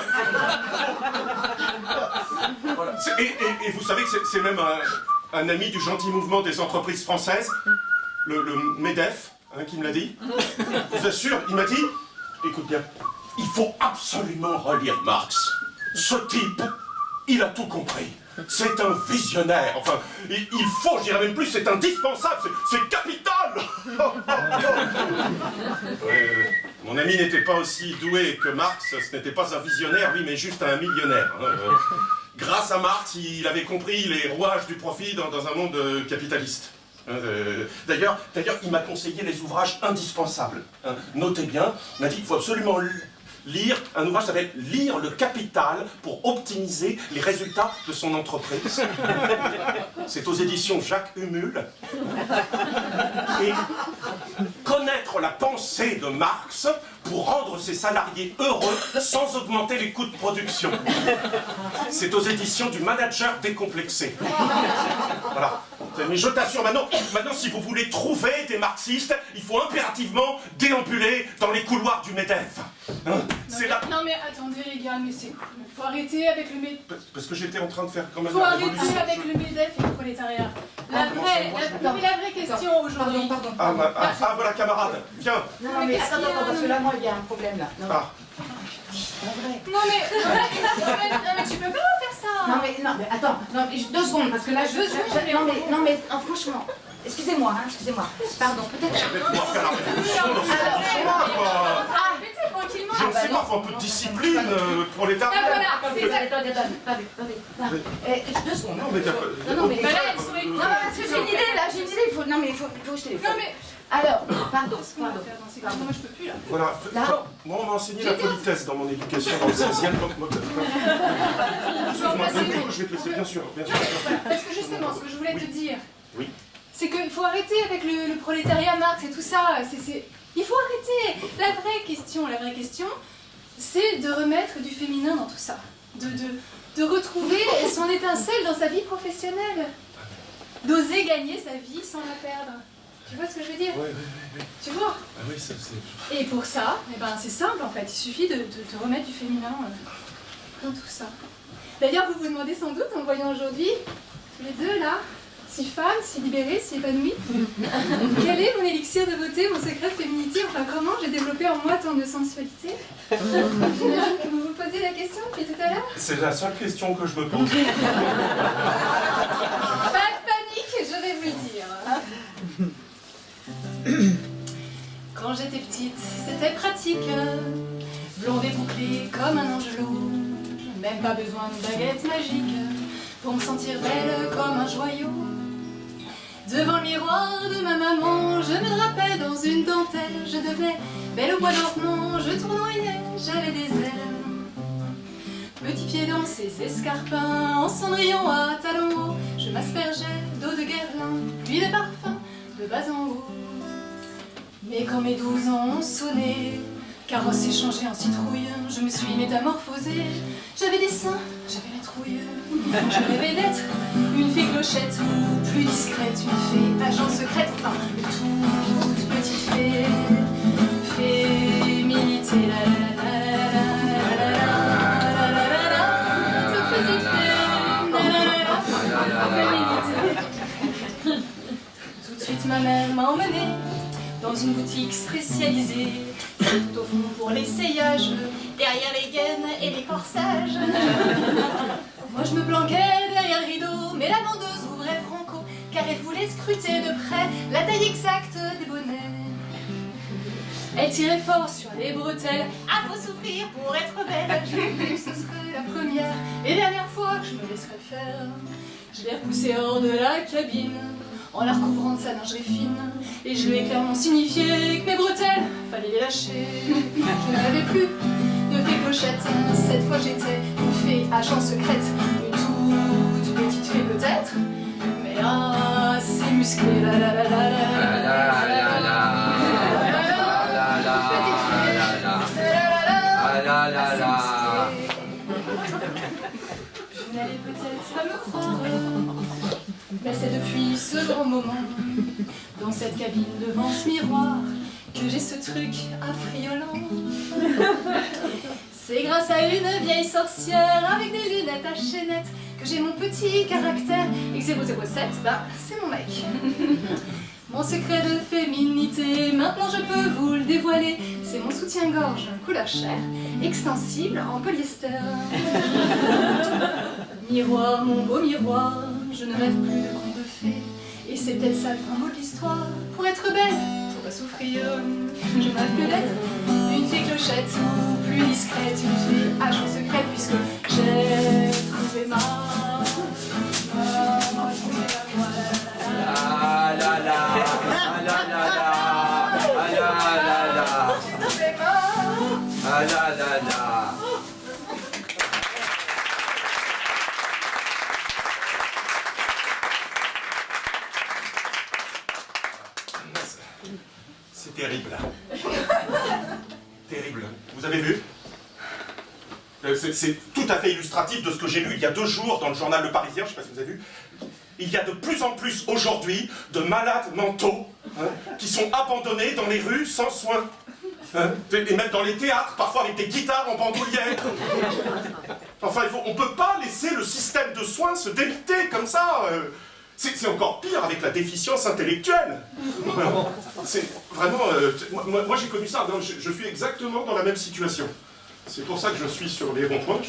Voilà. Et vous savez que c'est même un ami du gentil mouvement des entreprises françaises, le MEDEF, hein, qui me l'a dit. Je vous assure, il m'a dit, écoute bien, il faut absolument relire Marx. Ce type, il a tout compris. C'est un visionnaire. Enfin, il faut, je dirais même plus, c'est indispensable, c'est capital. Mon ami n'était pas aussi doué que Marx, ce n'était pas un visionnaire, lui, mais juste un millionnaire. Grâce à Marx, il avait compris les rouages du profit dans un monde capitaliste. D'ailleurs, il m'a conseillé les ouvrages indispensables. Notez bien, il m'a dit qu'il faut absolument lire un ouvrage qui s'appelle « Lire le capital pour optimiser les résultats de son entreprise ». C'est aux éditions Jacques Humul. Et connaître la pensée de Marx pour rendre ses salariés heureux sans augmenter les coûts de production. C'est aux éditions du Manager décomplexé. Voilà. Mais je t'assure, maintenant, si vous voulez trouver des marxistes, il faut impérativement déambuler dans les couloirs du MEDEF. Hein, c'est là. Non mais attendez les gars, mais c'est cool. Faut arrêter avec le MEDEF. Parce que j'étais en train de faire quand même Faut la arrêter révolution. avec le MEDEF et le prolétariat. La vraie question aujourd'hui. Ah, voilà, camarade, viens. Non, mais attends, parce que là, moi, il y a un problème là. Non, Ah. Non mais tu peux pas faire ça. non, mais attends, non, mais 2 secondes, parce que là, non, mais franchement, excusez-moi, pardon, peut-être. Laisse-moi faire la révolution dans ce Alors, arrêtez tranquillement. Je ne sais pas, faut un peu de discipline pour l'État. Ah voilà, c'est ça. Attendez. 2 secondes. Non, mais Non, mais Bah là, elles sont non, parce que j'ai une idée, là, il faut que je téléphone. Non mais. Alors, pardon. Moi je peux plus là. voilà, moi on m'a enseigné la politesse dans mon éducation dans le 16e. Excuse-moi, je vais te laisser, bien sûr. Parce que justement, ce que je voulais te dire, Oui. c'est qu'il faut arrêter avec le prolétariat Marx et tout ça. Il faut arrêter. La vraie question, c'est de remettre du féminin dans tout ça. De retrouver son étincelle dans sa vie professionnelle. D'oser gagner sa vie sans la perdre. Tu vois ce que je veux dire? Oui. Tu vois? Ah oui, ça c'est... Et pour ça, c'est simple en fait. Il suffit de remettre du féminin dans tout ça. D'ailleurs, vous vous demandez sans doute, en me voyant aujourd'hui, tous les deux là, si femmes, si libérées, si épanouies, quel est mon élixir de beauté, mon secret de féminité, enfin comment j'ai développé en moi tant de sensualité? J'imagine que vous vous posez la question depuis tout à l'heure. C'est la seule question que je me pose. Pas de panique, je vais vous le dire. Quand j'étais petite, c'était pratique. Blonde et bouclée comme un angelot. Même pas besoin de baguette magique pour me sentir belle comme un joyau. Devant le miroir de ma maman, je me drapais dans une dentelle. Je devenais belle au bois dormant, je tournoyais, j'avais des ailes. Petit pied dans ses escarpins, en cendrillon à talons hauts, je m'aspergeais d'eau de Guerlain, puis de parfum de bas en haut. Mais quand mes 12 ans ont sonné, carrosse échangé en citrouille, je me suis métamorphosée. J'avais des seins, j'avais la trouille. Je rêvais d'être une fée clochette ou plus discrète, une fée agent secrète, enfin toute petite fée, féminité, la la la la la la la la, toute petite fée, la la la, féminité. Tout de suite ma mère m'a emmenée dans une boutique spécialisée, c'est tout au fond pour l'essayage, derrière les gaines et les corsages. Moi je me planquais derrière le rideau, mais la vendeuse ouvrait franco, car elle voulait scruter de près la taille exacte des bonnets. Elle tirait fort sur les bretelles, ah faut souffrir pour être belle. Je me ce serait la première et dernière fois que je me laisserais faire. Je l'ai repoussée hors de la cabine, en la recouvrant de sa lingerie fine, et je lui ai clairement signifié que mes bretelles, fallait les lâcher. Je n'avais plus de fée clochette, cette fois j'étais une fée agent secrète, une toute petite fée peut-être, mais assez musclée, la la la la la la la la. Vous n'allez peut-être pas me croire, mais c'est depuis ce grand moment, dans cette cabine devant ce miroir, que j'ai ce truc affriolant. C'est grâce à une vieille sorcière avec des lunettes à chaînettes que j'ai mon petit caractère. Et 007, c'est mon mec. Mon secret de féminité, maintenant je peux vous le dévoiler. C'est mon soutien-gorge couleur chair, extensible en polyester. Miroir, mon beau miroir, je ne rêve plus de contes de fées. Et c'est peut-être ça le fin mot de l'histoire. Pour être belle, faut pas souffrir. Je ne rêve que d'être une fée clochette ou plus discrète, une fée agent secrète, puisque j'ai trouvé ma Ah la la, ah la la la, ah la la la, ah la la la. C'est terrible. Terrible. Vous avez vu? C'est tout à fait illustratif de ce que j'ai lu il y a 2 jours dans le journal Le Parisien, je ne sais pas si vous avez vu. il y a de plus en plus aujourd'hui de malades mentaux qui sont abandonnés dans les rues sans soins. Et même dans les théâtres, parfois avec des guitares en bandoulière. Enfin, on ne peut pas laisser le système de soins se déliter comme ça. C'est encore pire avec la déficience intellectuelle. C'est vraiment... moi j'ai connu ça, je suis exactement dans la même situation. C'est pour ça que je suis sur les ronds-points.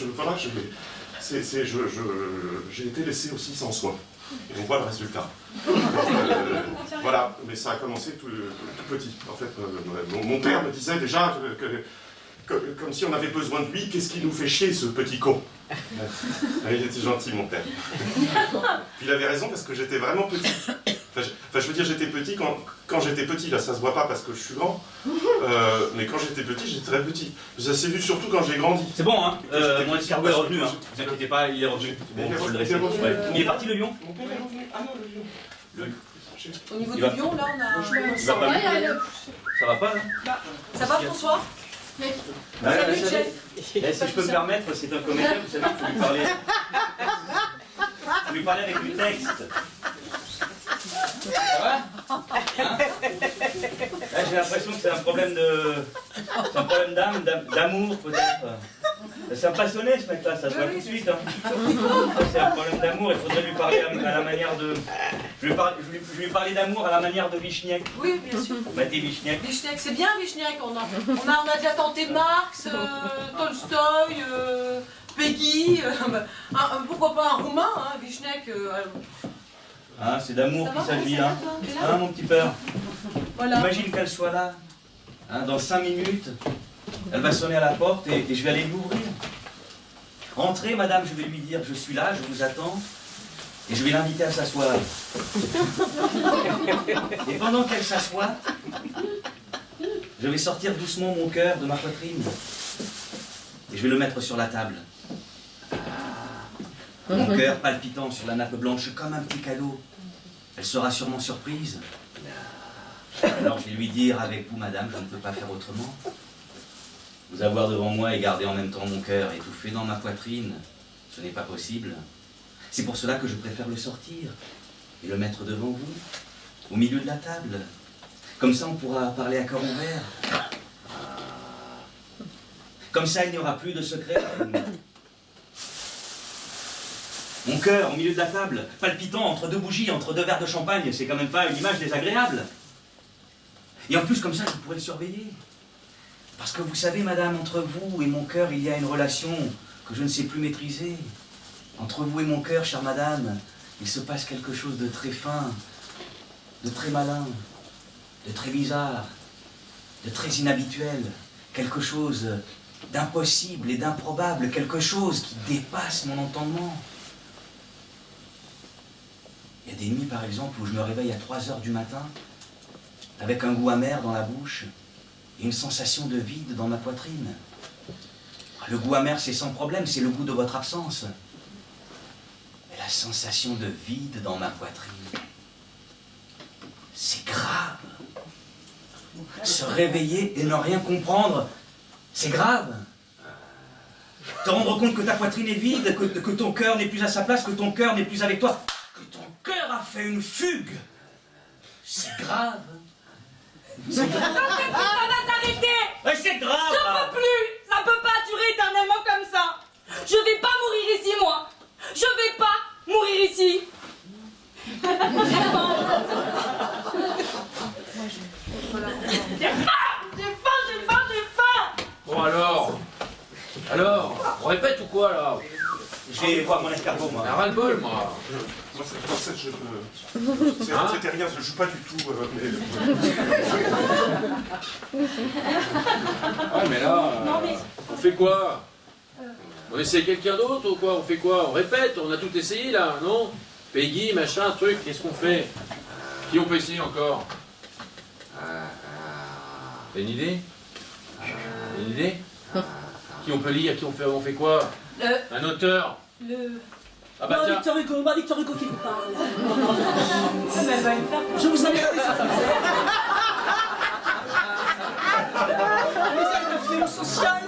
J'ai été laissé aussi sans soins. Et on voit le résultat. Voilà, mais ça a commencé tout petit. En fait, mon père me disait déjà comme si on avait besoin de lui, qu'est-ce qui nous fait chier, ce petit con. Il était gentil, mon père. Puis il avait raison, parce que j'étais vraiment petit. Enfin, je veux dire, j'étais petit quand j'étais petit. Là, ça se voit pas parce que je suis grand. Mais quand j'étais petit, j'étais très petit. Ça s'est vu surtout quand j'ai grandi. C'est bon, hein. Mon escargot est revenu, hein. Ne vous inquiétez pas, il est revenu. Bon, faut le dresser. Ouais. Il est parti, le lion? Mon père est revenu. Ah non, le lion. Au niveau du lion, là, on a... Ça va pas, ça va pas, là? Ça va, François? Salut, chef. Si je peux me permettre, c'est un comédien, vous savez, il faut lui parler. Il faut lui parler avec du texte. Ça va? Hein? Là, j'ai l'impression que c'est un problème d'âme, d'amour peut-être. C'est un passionné ce mec-là, ça se voit tout de suite. Hein. C'est un problème d'amour, il faudrait lui parler à la manière de... Je lui parlais d'amour à la manière de Vichniac. Oui, bien sûr. Maté Vichniac. Vichniac, c'est bien Vichniac. On a déjà tenté Marx, Tolstoï, Peggy, pourquoi pas un roumain, hein, Vichniac. Ah, c'est d'amour qu'il s'agit, hein. Hein, mon petit père. Voilà. Imagine qu'elle soit là, hein, dans 5 minutes. Elle va sonner à la porte et je vais aller lui ouvrir. Entrez, madame, je vais lui dire, je suis là, je vous attends. Et je vais l'inviter à s'asseoir. Et pendant qu'elle s'assoit, je vais sortir doucement mon cœur de ma poitrine. Et je vais le mettre sur la table. Mon cœur palpitant sur la nappe blanche comme un petit cadeau. Elle sera sûrement surprise. Alors je vais lui dire, avec vous, madame, je ne peux pas faire autrement. Vous avoir devant moi et garder en même temps mon cœur étouffé dans ma poitrine, ce n'est pas possible. C'est pour cela que je préfère le sortir et le mettre devant vous, au milieu de la table. Comme ça, on pourra parler à cœur ouvert. Comme ça, il n'y aura plus de secret. Mon cœur, au milieu de la table, palpitant entre 2 bougies, entre 2 verres de champagne, c'est quand même pas une image désagréable. Et en plus, comme ça, je pourrais le surveiller. Parce que vous savez, madame, entre vous et mon cœur, il y a une relation que je ne sais plus maîtriser. Entre vous et mon cœur, chère madame, il se passe quelque chose de très fin, de très malin, de très bizarre, de très inhabituel, quelque chose d'impossible et d'improbable, quelque chose qui dépasse mon entendement. Il y a des nuits, par exemple, où je me réveille à 3 heures du matin, avec un goût amer dans la bouche, et une sensation de vide dans ma poitrine. Le goût amer, c'est sans problème, c'est le goût de votre absence. Mais la sensation de vide dans ma poitrine, c'est grave. Se réveiller et ne rien comprendre, c'est grave. Te rendre compte que ta poitrine est vide, que ton cœur n'est plus à sa place, que ton cœur n'est plus avec toi, que ton cœur a fait une fugue, c'est grave. C'est grave. Ça va s'arrêter. Mais c'est grave. Je peux plus. Ça peut pas durer éternellement comme ça. Je vais pas mourir ici, moi. Je vais pas mourir ici. J'ai faim. Bon alors, on répète ou quoi là? Je vais voir mon escargot, moi. Ras-le-bol, moi. Moi, c'était rien, je joue pas du tout. Ouais, mais là, on fait quoi? On essaie quelqu'un d'autre ou quoi? On fait quoi? On répète, on a tout essayé là, non? Peggy, machin, truc, qu'est-ce qu'on fait? Qui on peut essayer encore? T'as une idée? Une idée? Qui on peut lire? Qui on fait quoi? Un auteur? Ah bah tiens. Victor Hugo, Victor Hugo qui vous parle. Mais elle va le faire. Je vous avais fait ça. Une influence sociale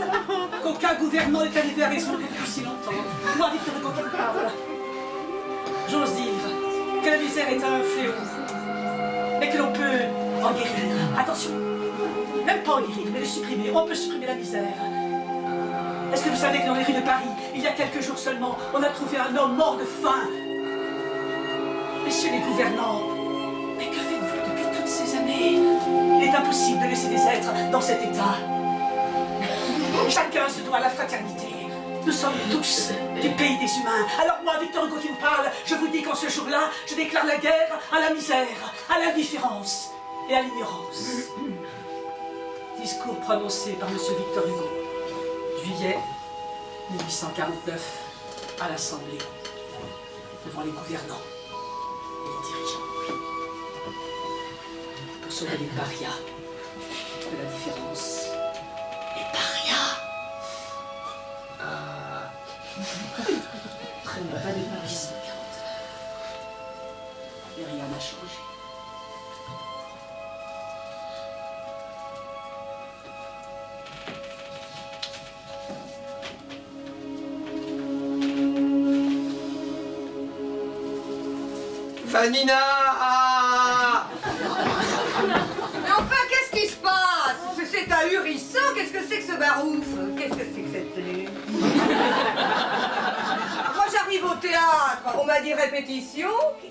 qu'aucun gouvernement n'est arrivé à résoudre depuis si longtemps. Moi, Victor Hugo qui vous parle. J'ose dire que la misère est un fléau, mais que l'on peut en guérir. Attention, même pas en guérir, mais le supprimer. On peut supprimer la misère. Est-ce que vous savez que dans les rues de Paris, il y a quelques jours seulement, on a trouvé un homme mort de faim? Messieurs les gouvernants, mais que faites-vous depuis toutes ces années? Il est impossible de laisser des êtres dans cet état. Chacun se doit à la fraternité. Nous sommes tous du pays des humains. Alors moi, Victor Hugo qui vous parle, je vous dis qu'en ce jour-là, je déclare la guerre à la misère, à l'indifférence et à l'ignorance. Discours prononcé par M. Victor Hugo, juillet 1849, à l'Assemblée, devant les gouvernants et les dirigeants. Pour sauver les parias de la différence. Les parias! Traîne pas de Paris 140. Et rien n'a changé. Vanina! Mais enfin, qu'est-ce qui se passe? C'est ahurissant, qu'est-ce que c'est que ce barouf? Qu'est-ce que c'est que cette tenue? Moi j'arrive au théâtre, on m'a dit répétition,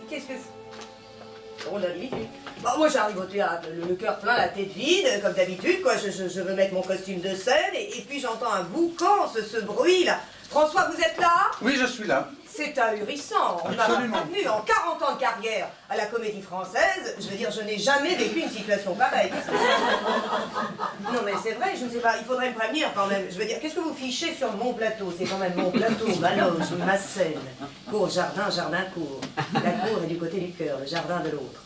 qu'est-ce que c'est? On a l'habitude. Bon, moi j'arrive au théâtre, le cœur plein, la tête vide, comme d'habitude, quoi. Je veux mettre mon costume de scène, et puis j'entends un boucan, ce bruit là. François, vous êtes là? Oui, je suis là. C'est ahurissant. On m'a Absolument. prévenu, en 40 ans de carrière à la Comédie Française, je veux dire, je n'ai jamais vécu une situation pareille. Qu'est-ce que c'est? Non mais c'est vrai, je ne sais pas, il faudrait me prévenir quand même. Je veux dire, qu'est-ce que vous fichez sur mon plateau? C'est quand même mon plateau, ma loge, ma scène. Cour, jardin, jardin, cour. La cour est du côté du cœur, le jardin de l'autre.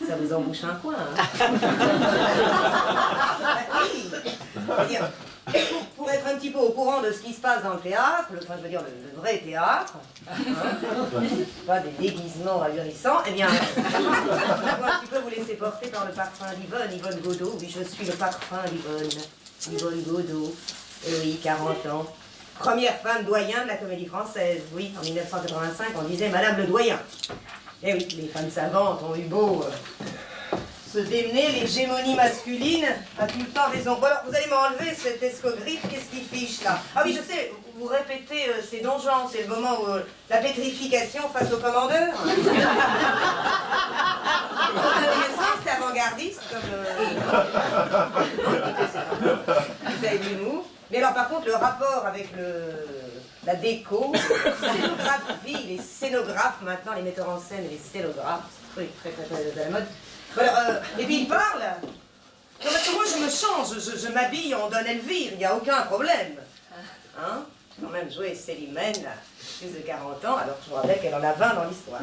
Ça vous embouche un coin, hein? Oui. Je veux dire, pour être un petit peu au courant de ce qui se passe dans le théâtre, enfin je veux dire le vrai théâtre, hein, pas des déguisements ahurissants, eh bien, je vais un petit peu vous laisser porter par le parfum d'Yvonne Godot. Oui, je suis le parfum d'Yvonne Godot. Et oui, 40 ans. Première femme doyen de la Comédie Française. Oui, en 1985, on disait Madame le doyen. Eh oui, les femmes savantes ont eu beau se démener, l'hégémonie masculine a tout le temps raison. Bon alors, vous allez m'enlever cette escogriffe, qu'est-ce qui fiche là? Ah oui, je sais, vous répétez ces donjons, c'est le moment où la pétrification face au commandeur. C'est avant-gardiste, comme... Vous avez de l'humour. Mais alors par contre, le rapport avec la déco, scénographie, les scénographes maintenant, les metteurs en scène et les scénographes, c'est très de la mode. Alors, et puis il parle. Non, parce que moi je me change, je m'habille en Don Elvire, il n'y a aucun problème. Hein? Quand même jouer Célimène, plus de 40 ans, alors que je vous rappelle qu'elle en a 20 dans l'histoire.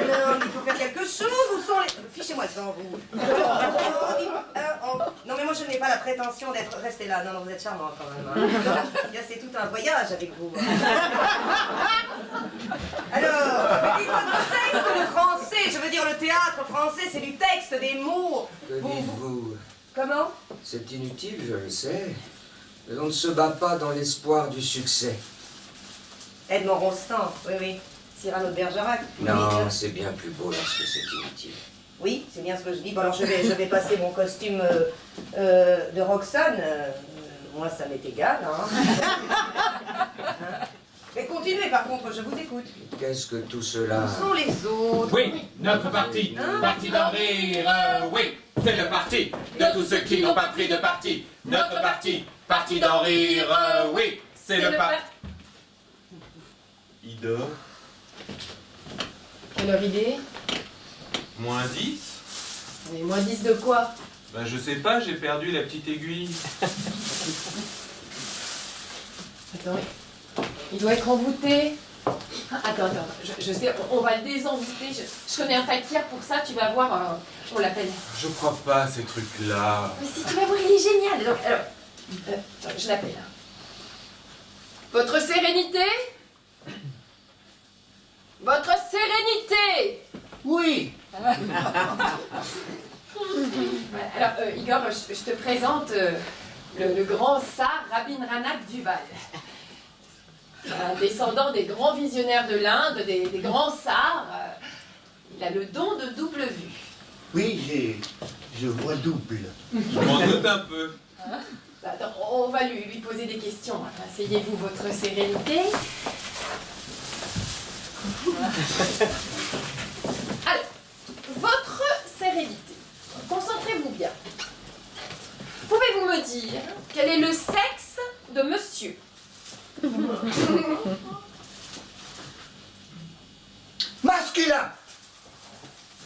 Alors, il faut faire quelque chose, où sont les... Fichez-moi devant vous. Non mais moi je n'ai pas la prétention d'être... Restez là, non, vous êtes charmant quand même. Hein. C'est tout un voyage avec vous. Alors, mais votre texte, le français, je veux dire le théâtre français, c'est du texte, des mots. Que dites-vous? Comment? C'est inutile, je le sais. Mais on ne se bat pas dans l'espoir du succès. Edmond Rostand, oui, oui. Cyrano de Bergerac. Non, c'est bien plus beau lorsque c'est inutile. Oui, c'est bien ce que je dis. Bon, alors je vais passer mon costume de Roxane. Moi, ça m'est égal. Hein. Mais continuez, par contre, je vous écoute. Qu'est-ce que tout cela... Où sont les autres? Oui, notre parti. Parti d'en rire, oui. C'est le parti de tous ceux qui n'ont pas pris de parti. Notre parti. Parti d'en rire, oui. C'est le parti. Il dort. Quelle heure il est? Moins 10. Mais moins 10 de quoi? Ben je sais pas, j'ai perdu la petite aiguille. Attends, il doit être envoûté. Attends, je sais, on va le désenvoûter. Je connais un fakir pour ça, tu vas voir, on l'appelle. Je crois pas à ces trucs-là. Mais si tu vas voir, il est génial. Donc, alors, attends, je l'appelle. Votre sérénité? Votre sérénité? Oui. Alors, Igor, je te présente le grand Tsar Rabindranath Duval. Un descendant des grands visionnaires de l'Inde, des grands sars. Il a le don de double vue. Oui, je vois double. Je m'en doute un peu. Attends, on va lui poser des questions. Asseyez-vous votre sérénité. Alors, votre sérénité. Concentrez-vous bien. Pouvez-vous me dire quel est le sexe de monsieur? Masculin.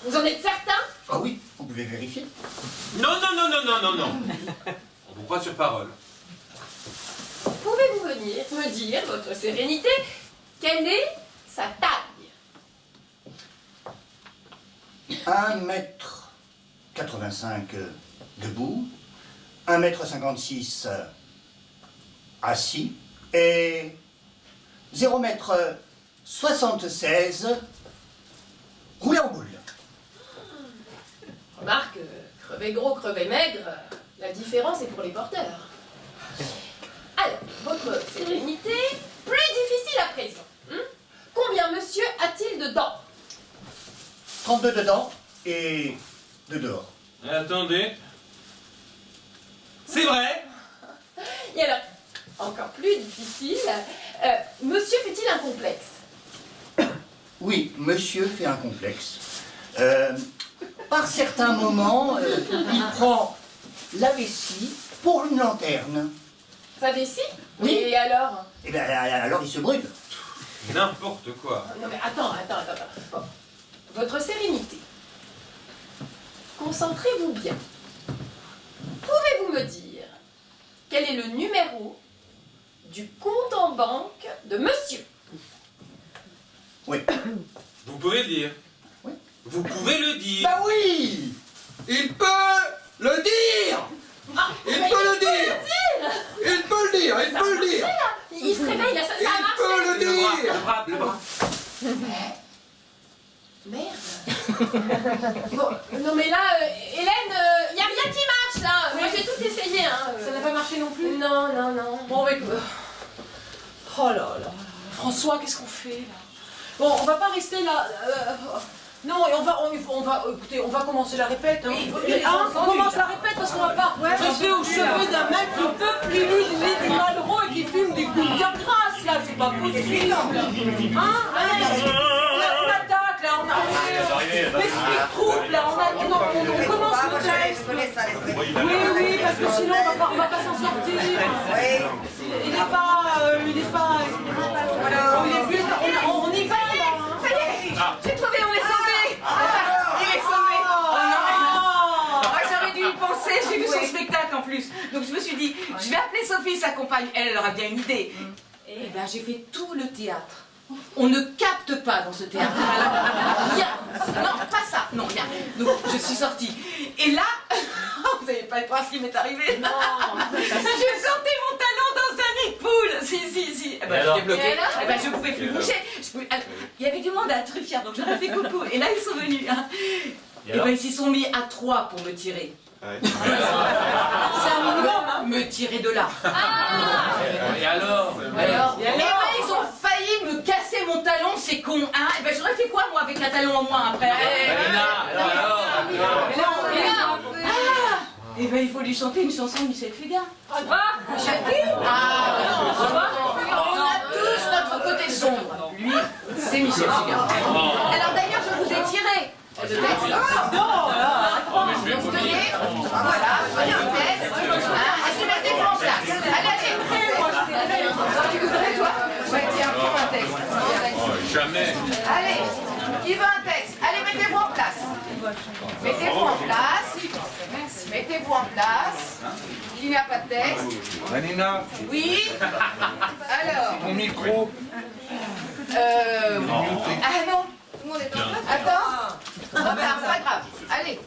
Vous en êtes certain? Ah oui, vous pouvez vérifier. Non. On vous croit sur parole. Pouvez-vous venir me dire, votre sérénité, quelle est sa taille? 1,85 m debout, 1,56 m assis et 0,76 m roulé en boule. Remarque, crevé gros, crevé maigre, la différence est pour les porteurs. Alors, votre sérénité, plus difficile à présent. Combien monsieur a-t-il de dents? 32 dedans et 2 dehors. Attendez. C'est vrai? Et alors, encore plus difficile, monsieur fait-il un complexe? Oui, monsieur fait un complexe. Par certains moments, il prend la vessie pour une lanterne. Sa vessie? Oui. Et alors? Et bien alors il se brûle. N'importe quoi. Non mais attends. Bon. Votre sérénité. Concentrez-vous bien. Pouvez-vous me dire quel est le numéro du compte en banque de monsieur? Oui. Vous pouvez le dire. Oui. Vous pouvez le dire. Bah oui. Il peut le dire. Il peut le dire. Il peut le dire. Il peut le dire. Il se réveille, là, ça a marché. Il peut le dire. Le bras. Merde. Bon, non mais là, Hélène, y a rien qui marche là. Moi j'ai tout essayé. Hein. Ça n'a pas marché non plus? Non. Bon, écoute. Oh là là. François, qu'est-ce qu'on fait là? Bon, on va pas rester là. Non, et on va commencer la répète. Hein. On commence la répète parce qu'on va pas rester aux cheveux d'un mec qui peut plus lui du Malraux et qui fume des coups de grasse là, c'est pas possible. Hein? On attaque là, on a l'esprit de troupe là, on commence le texte. Oui, parce que sinon on va pas s'en sortir. Il n'est pas. On y va là. Ça y est, j'ai trouvé, on est sauvés. Il est sauvé. J'aurais dû y penser, j'ai vu son spectacle en plus. Donc je me suis dit, je vais appeler Sophie, sa compagne, elle aura bien une idée. Et ben j'ai fait tout le théâtre. On ne capte pas dans ce théâtre. Rien. Non, pas ça. Non, rien. Donc je suis sortie. Et là, vous n'allez pas voir ce qui m'est arrivé. Non. J'ai planté mon talon dans un nid de poule. Si. Eh ben, j'étais bloquée. Eh ben, je pouvais plus bouger. Il y avait du monde à Truffière, donc j'aurais fait coucou. Et là, ils sont venus. Hein. Et ben, ils s'y sont mis à 3 pour me tirer. C'est un minimum, hein. Me tirer de là. Et alors? Et ben, ils ont failli me casser mon talon, c'est con, hein. Et ben, j'aurais fait quoi, moi, avec un talon en moins après? Et ben, il faut lui chanter une chanson de Michel Fugain. Chanter? On a tous notre côté sombre. Lui, c'est Michel Fugain. Alors d'ailleurs, je vous ai tiré de texte. Donc tenez, voilà, prenez un texte. Mettez-vous en place. Allez, tu voudrais, toi? Ouais, tiens, prends un texte. Jamais. Allez, qui veut un texte? Allez, mettez-vous en place. Mettez-vous en place. Mettez-vous en place. Il n'y a pas de texte. Vanina, Oui. Alors. mon micro. Ah non. Tout le monde est en place. Attends. C'est pas grave. Allez.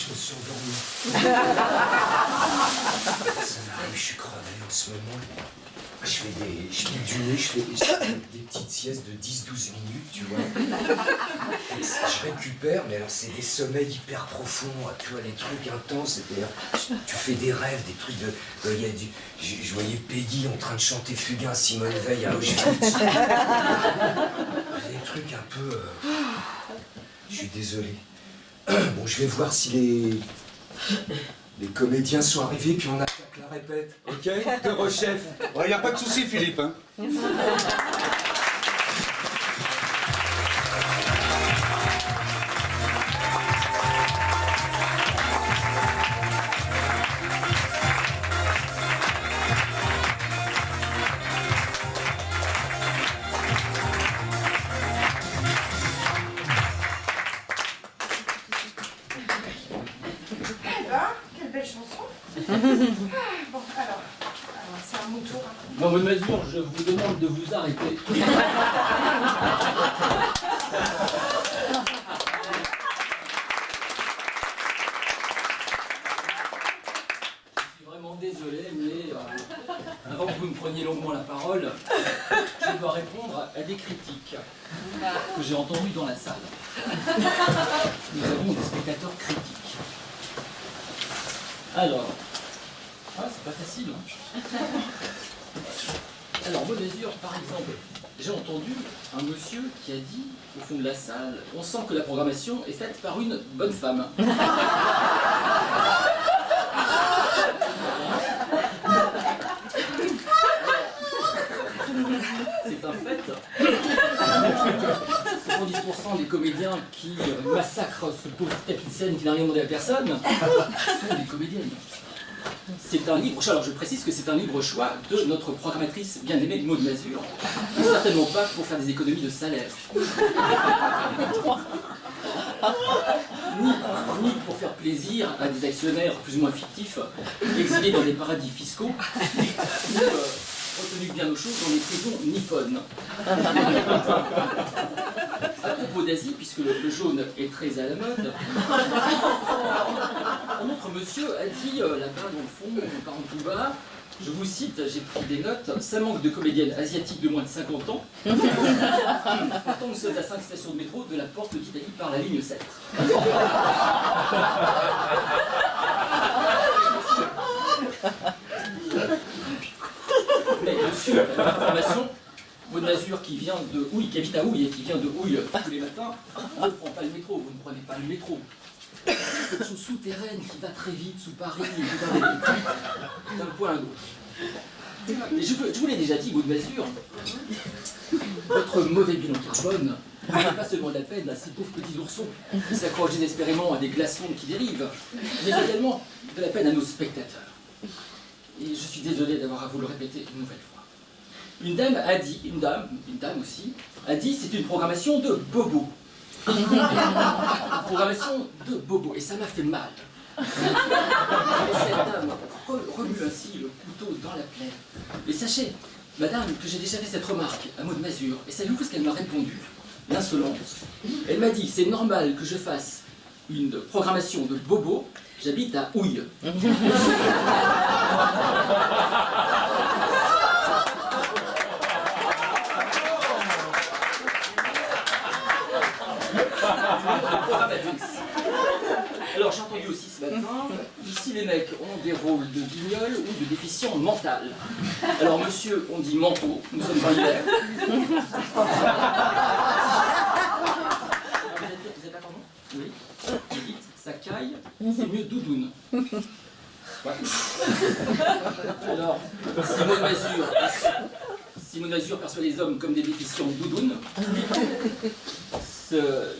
je me suis endormi. Ça m'arrive, je suis crevé en ce moment. Je pique du nez, je fais des petites siestes de 10-12 minutes, tu vois. Je récupère, mais alors c'est des sommeils hyper profonds, tu vois, des trucs intenses. C'est-à-dire, tu fais des rêves, des trucs de... Je voyais Peggy en train de chanter Fugain à Simone Veil à Auschwitz. Des trucs un peu... Je suis désolé. Bon, je vais voir si les comédiens sont arrivés, puis on attaque la répète, ok? De rechef. Il n'y a pas de souci, Philippe. Hein. Quelle belle chanson. Bon, alors c'est à mon tour. Bon, Bonne Mesure, je vous demande de vous arrêter. Je suis vraiment désolé, mais avant que vous me preniez longuement la parole, je dois répondre à des critiques que j'ai entendues dans la salle. Nous avons des spectateurs critiques. Alors, c'est pas facile. Hein. Alors, Bonne Mesure, par exemple, j'ai entendu un monsieur qui a dit, au fond de la salle, on sent que la programmation est faite par une bonne femme. C'est un fait. 70% des comédiens qui massacrent ce pauvre tapis de scène qui n'a rien demandé à personne sont des comédiennes. C'est un libre choix, alors je précise que c'est un libre choix de notre programmatrice bien-aimée Maud Mazur, et certainement pas pour faire des économies de salaire. Ni pour faire plaisir à des actionnaires plus ou moins fictifs, exilés dans des paradis fiscaux, ou retenus bien au chaud dans les prisons nippones. À propos d'Asie, puisque le jaune est très à la mode, un autre monsieur a dit là-bas dans le fond, en parlant tout bas, je vous cite, j'ai pris des notes, ça manque de comédiennes asiatiques de moins de 50 ans. Pourtant nous sommes à 5 stations de métro de la porte d'Italie par la ligne 7. Mais monsieur, la information, Bonne Mazur qui vient de Houille, qui habite à Houille et qui vient de Houille tous les matins, on ne prend pas le métro, vous ne prenez pas le métro. C'est une chose souterraine qui va très vite sous Paris et qui va d'un point à l'autre. Et je vous l'ai déjà dit, Bonne Mazur, votre mauvais bilan carbone n'est pas seulement de la peine à ces pauvres petits oursons qui s'accrochent désespérément à des glaçons qui dérivent, mais également de la peine à nos spectateurs. Et je suis désolé d'avoir à vous le répéter une nouvelle fois. Une dame a dit, une dame aussi, a dit c'est une programmation de bobo. Une programmation de bobo, et ça m'a fait mal. Et cette dame remue ainsi le couteau dans la plaie. Et sachez, madame, que j'ai déjà fait cette remarque à Maud Mazur, et savez-vous ce qu'elle m'a répondu? L'insolence. Elle m'a dit, c'est normal que je fasse une programmation de bobo, j'habite à Houille. Alors j'ai entendu aussi ce matin, ici les mecs ont des rôles de guignols ou de déficients mental. Alors monsieur, on dit manteau, nous sommes en hiver. Vous êtes là, pardon? Oui. Vous dites, ça caille, c'est mieux doudoune. Ouais. Alors, Simone Mazur perçoit les hommes comme des déficients doudounes.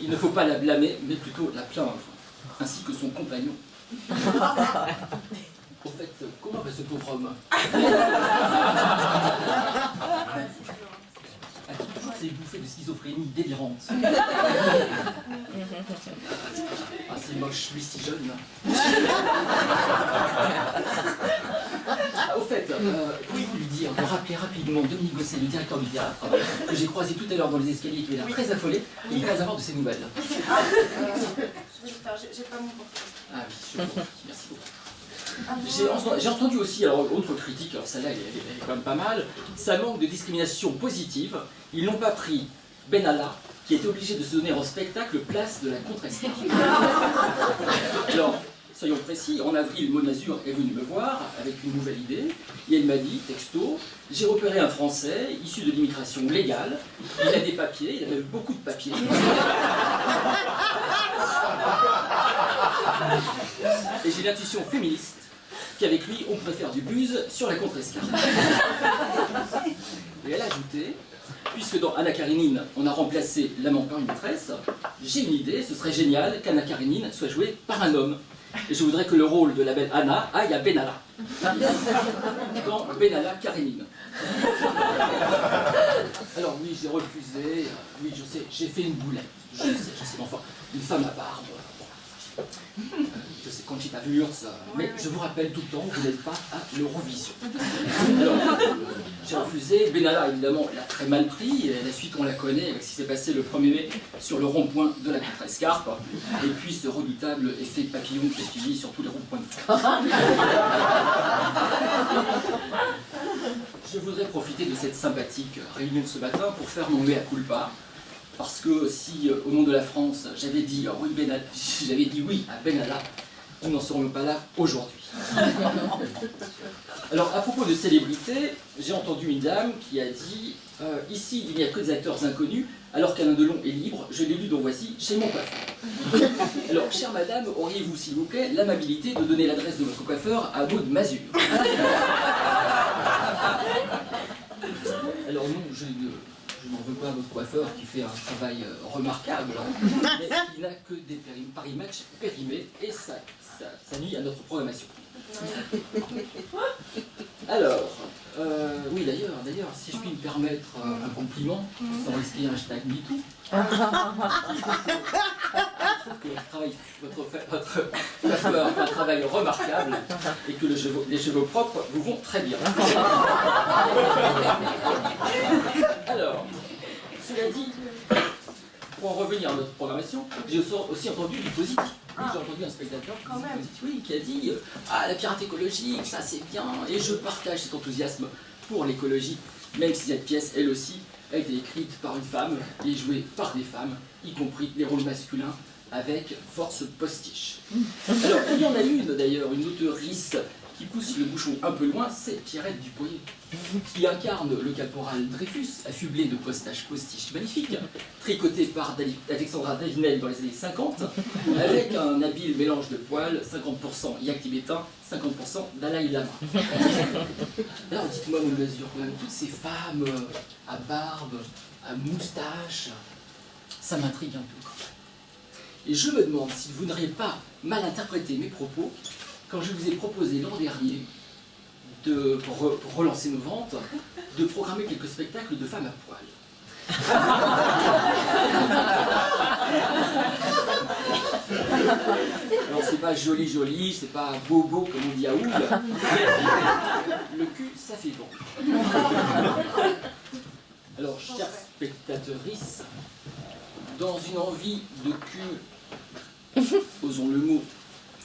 Il ne faut pas la blâmer, mais plutôt la plaindre, ainsi que son compagnon. Au fait, comment va ce pauvre homme? A-t-il toujours ces bouffées de schizophrénie délirantes? Ah, c'est moche, lui si jeune. Au fait, pouvez-vous lui dire de rappeler rapidement Dominique Gosset, le directeur du théâtre, que j'ai croisé tout à l'heure dans les escaliers, qui est là très affolé, et il va avoir de ses nouvelles. Je vais le faire, j'ai pas mon portable. Ah oui, je vous remercie, merci beaucoup. J'ai entendu aussi, alors autre critique, alors celle-là elle est quand même pas mal, ça manque de discrimination positive. Ils n'ont pas pris Benalla, qui était obligé de se donner en spectacle place de la contre-escarpe. Alors, soyons précis, en avril, Maud Mazur est venue me voir avec une nouvelle idée, et elle m'a dit, texto, j'ai repéré un Français issu de l'immigration légale, il a des papiers, il a même beaucoup de papiers. Et j'ai l'intuition féministe qu'avec lui, on pourrait faire du buzz sur la contre-escarpe. Et elle a ajouté, puisque dans Anna Karénine, on a remplacé l'amant par une maîtresse, j'ai une idée, ce serait génial qu'Anna Karénine soit jouée par un homme. Et je voudrais que le rôle de la belle Anna aille à Benalla. Dans Benalla Karénine. Alors oui, j'ai refusé, oui, je sais, j'ai fait une boulette. Je sais, mais enfin, une femme à barbe. Je sais, Conchita Wurst, mais je vous rappelle tout le temps, vous n'êtes pas à l'Eurovision. Alors, j'ai refusé, Benalla évidemment l'a très mal pris, et la suite on la connaît avec ce qui s'est passé le 1er mai sur le rond-point de la contre-escarpe, et puis ce redoutable effet papillon qui est suivi sur tous les ronds-points de France. Je voudrais profiter de cette sympathique réunion de ce matin pour faire mon mea culpa. Parce que si, au nom de la France, j'avais dit oui, oui à Benalla, nous n'en serions pas là aujourd'hui. Alors, à propos de célébrité, j'ai entendu une dame qui a dit ici, il n'y a que des acteurs inconnus, alors qu'Alain Delon est libre, je l'ai lu dans Voici, chez mon coiffeur. Alors, chère madame, auriez-vous, s'il vous plaît, l'amabilité de donner l'adresse de votre coiffeur à Maud Mazur? Alors, non, je n'en veux pas à notre coiffeur qui fait un travail remarquable, mais qui n'a que des Paris Match périmés, et ça nuit à notre programmation. Alors, oui d'ailleurs, si je puis me permettre un compliment, sans risquer un hashtag MeToo, je trouve que votre coiffeur fait un travail remarquable et que les cheveux propres vous vont très bien. Alors, cela dit, pour en revenir à notre programmation, j'ai aussi entendu du positif. J'ai entendu un spectateur qui a dit ah, la pirate écologique, ça c'est bien, et je partage cet enthousiasme pour l'écologie, même si cette pièce, elle aussi, a été écrite par une femme et jouée par des femmes, y compris les rôles masculins, avec force postiche. Alors, il y en a une d'ailleurs, une auteurice qui pousse le bouchon un peu loin, c'est Pierrette Dupoyer, qui incarne le caporal Dreyfus, affublé de postaches postiches magnifiques, tricoté par Alexandra Davinel dans les années 50, avec un habile mélange de poils, 50% yak tibétain, 50% Dalai Lama. Alors dites-moi, Maud Mazur, quand même, toutes ces femmes à barbe, à moustache, ça m'intrigue un peu. Et je me demande si vous n'auriez pas mal interprété mes propos quand je vous ai proposé l'an dernier, pour relancer nos ventes, de programmer quelques spectacles de femmes à poil. Alors c'est pas joli, c'est pas bobo comme on dit à Oul, le cul ça fait bon. Alors chère spectatrice, dans une envie de cul, osons le mot,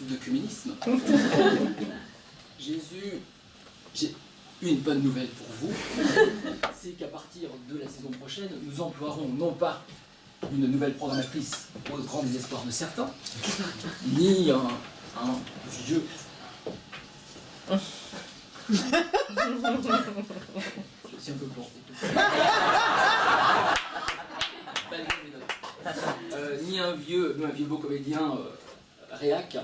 de communisme, j'ai une bonne nouvelle pour vous, c'est qu'à partir de la saison prochaine, nous emploierons non pas une nouvelle programmatrice au grand désespoir de certains, ni un vieux... Je suis un peu planté. Ni un vieux beau comédien réac,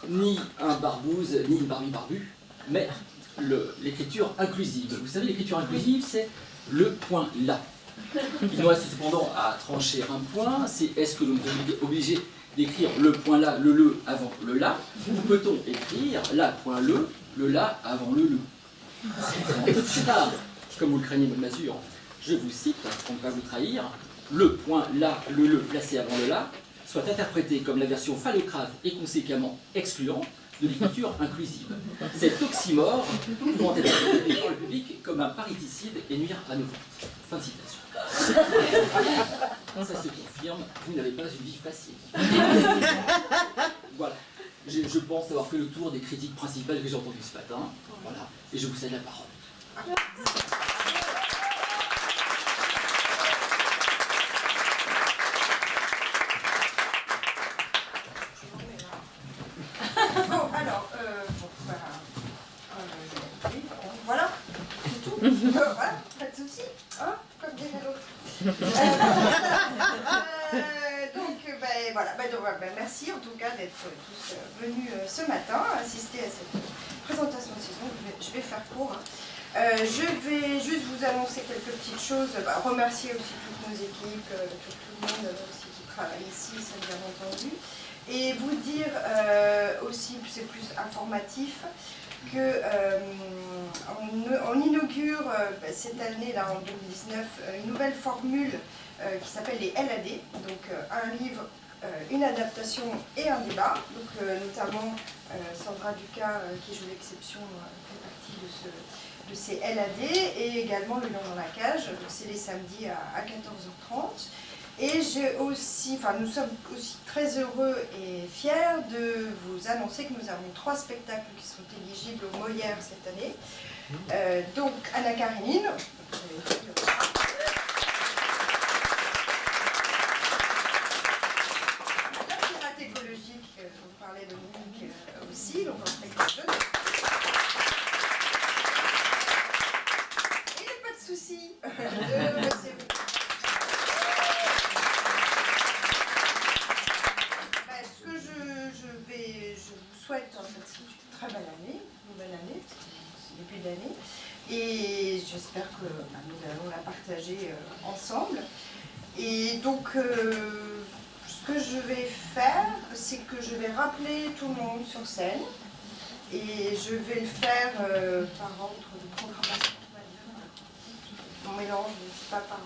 ni un barbouze, ni une Barbie barbu, mais l'écriture inclusive. Vous savez, l'écriture inclusive, c'est le point là. Il nous reste cependant à trancher un point, c'est est-ce que nous sommes obligés d'écrire le point là, le avant le là, ou peut-on écrire la point le là avant le. Comme vous le craignez, Maud Mazur, je vous cite, pour ne pas vous trahir, le point là, le placé avant le là, soit interprété comme la version phallocrate et conséquemment excluante de l'écriture inclusive. Cet oxymore pouvant être interprété par le public comme un parriticide et nuire à nos ventes. Fin de citation. Ça se confirme, vous n'avez pas une vie facile. Voilà. Je pense avoir fait le tour des critiques principales que j'ai entendues ce matin. Voilà, et je vous cède la parole. Bon, alors, voilà, c'est tout. Voilà, pas de soucis, hein, comme dirait l'autre. Voilà, merci en tout cas d'être tous venus ce matin assister à cette présentation de saison. Je vais faire court. Je vais juste vous annoncer quelques petites choses, remercier aussi toutes nos équipes, tout le monde aussi qui travaille ici, ça bien entendu, et vous dire aussi, c'est plus informatif, que on inaugure cette année, là en 2019, une nouvelle formule qui s'appelle les LAD, donc un livre, une adaptation et un débat. Donc notamment Sandra Ducas, qui joue l'exception, fait partie de ces LAD, et également Le Lion dans la cage, donc c'est les samedis à 14h30. Et nous sommes aussi très heureux et fiers de vous annoncer que nous avons 3 spectacles qui sont éligibles au Molière cette année. Donc Anna Karénine, La pirate écologique, on parlait de Monique aussi, donc en spectacle jeune. Et pas de soucis de monsieur. Je vous souhaite en fait une très belle année, nouvelle année, c'est le début de l'année, et j'espère que nous allons la partager ensemble. Et donc, ce que je vais faire, c'est que je vais rappeler tout le monde sur scène, et je vais le faire par ordre de programmation. On mélange, c'est pas par...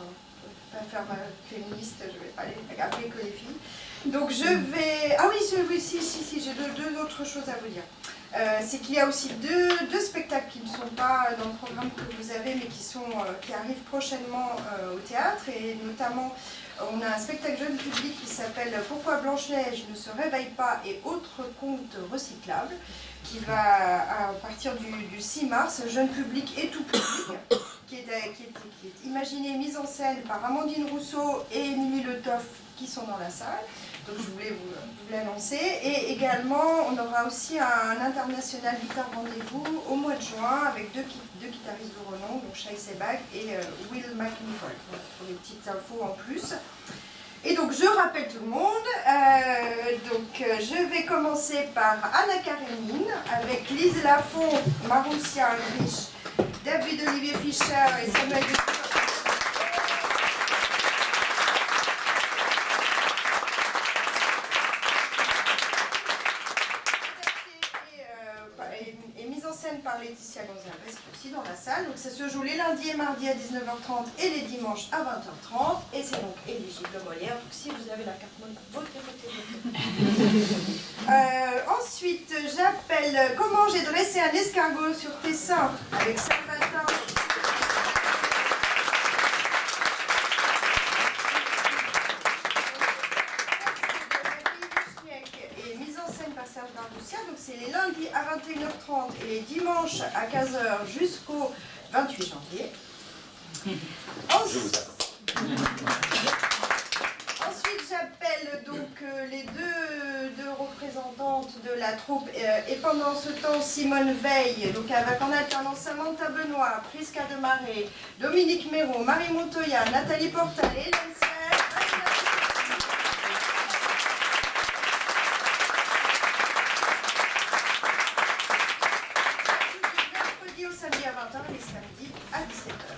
Je vais pas faire ma féministe, je vais pas les appeler que les filles. Donc je vais... Ah oui, si, j'ai deux autres choses à vous dire. C'est qu'il y a aussi deux spectacles qui ne sont pas dans le programme que vous avez, mais qui arrivent prochainement au théâtre. Et notamment, on a un spectacle jeune public qui s'appelle « Pourquoi Blanche-Neige ne se réveille pas » et autres contes recyclables, qui va à partir du 6 mars, jeune public et tout public, qui est imaginé et mise en scène par Amandine Rousseau et Émilie Le Toff, qui sont dans la salle. Donc je voulais vous l'annoncer. Et également, on aura aussi un international guitare rendez-vous au mois de juin avec deux guitaristes de renom, donc Shai Sebag et Will McNichol, pour les petites infos en plus. Et donc je rappelle tout le monde, je vais commencer par Anna Karénine avec Lise Lafont, Marussia Rich, David Olivier Fischer et Samuel et mise en scène par Laetitia Gonzalez, qui est aussi dans la salle. Donc ça se joue les lundis et mardis à 19h30 et les dimanches à 20h30. Et c'est donc éligible au Molière. Donc si vous avez la carte Molière, votez. Ensuite, j'appelle Comment j'ai dressé un escargot sur tes seins avec Salvatore. Et mise en scène par Serge Barboucia. Donc c'est les lundis à 21h30 et les dimanches à 15h jusqu'au 28 janvier. Ensuite, j'appelle donc les deux représentantes de la troupe et pendant ce temps Simone Veil, donc avec en alternance Samantha Benoît, Prisca Demaré, Dominique Méraud, Marie Montoya, Nathalie Portal et Hélène Serre. Mercredi au samedi à 20h et les samedis à 17h.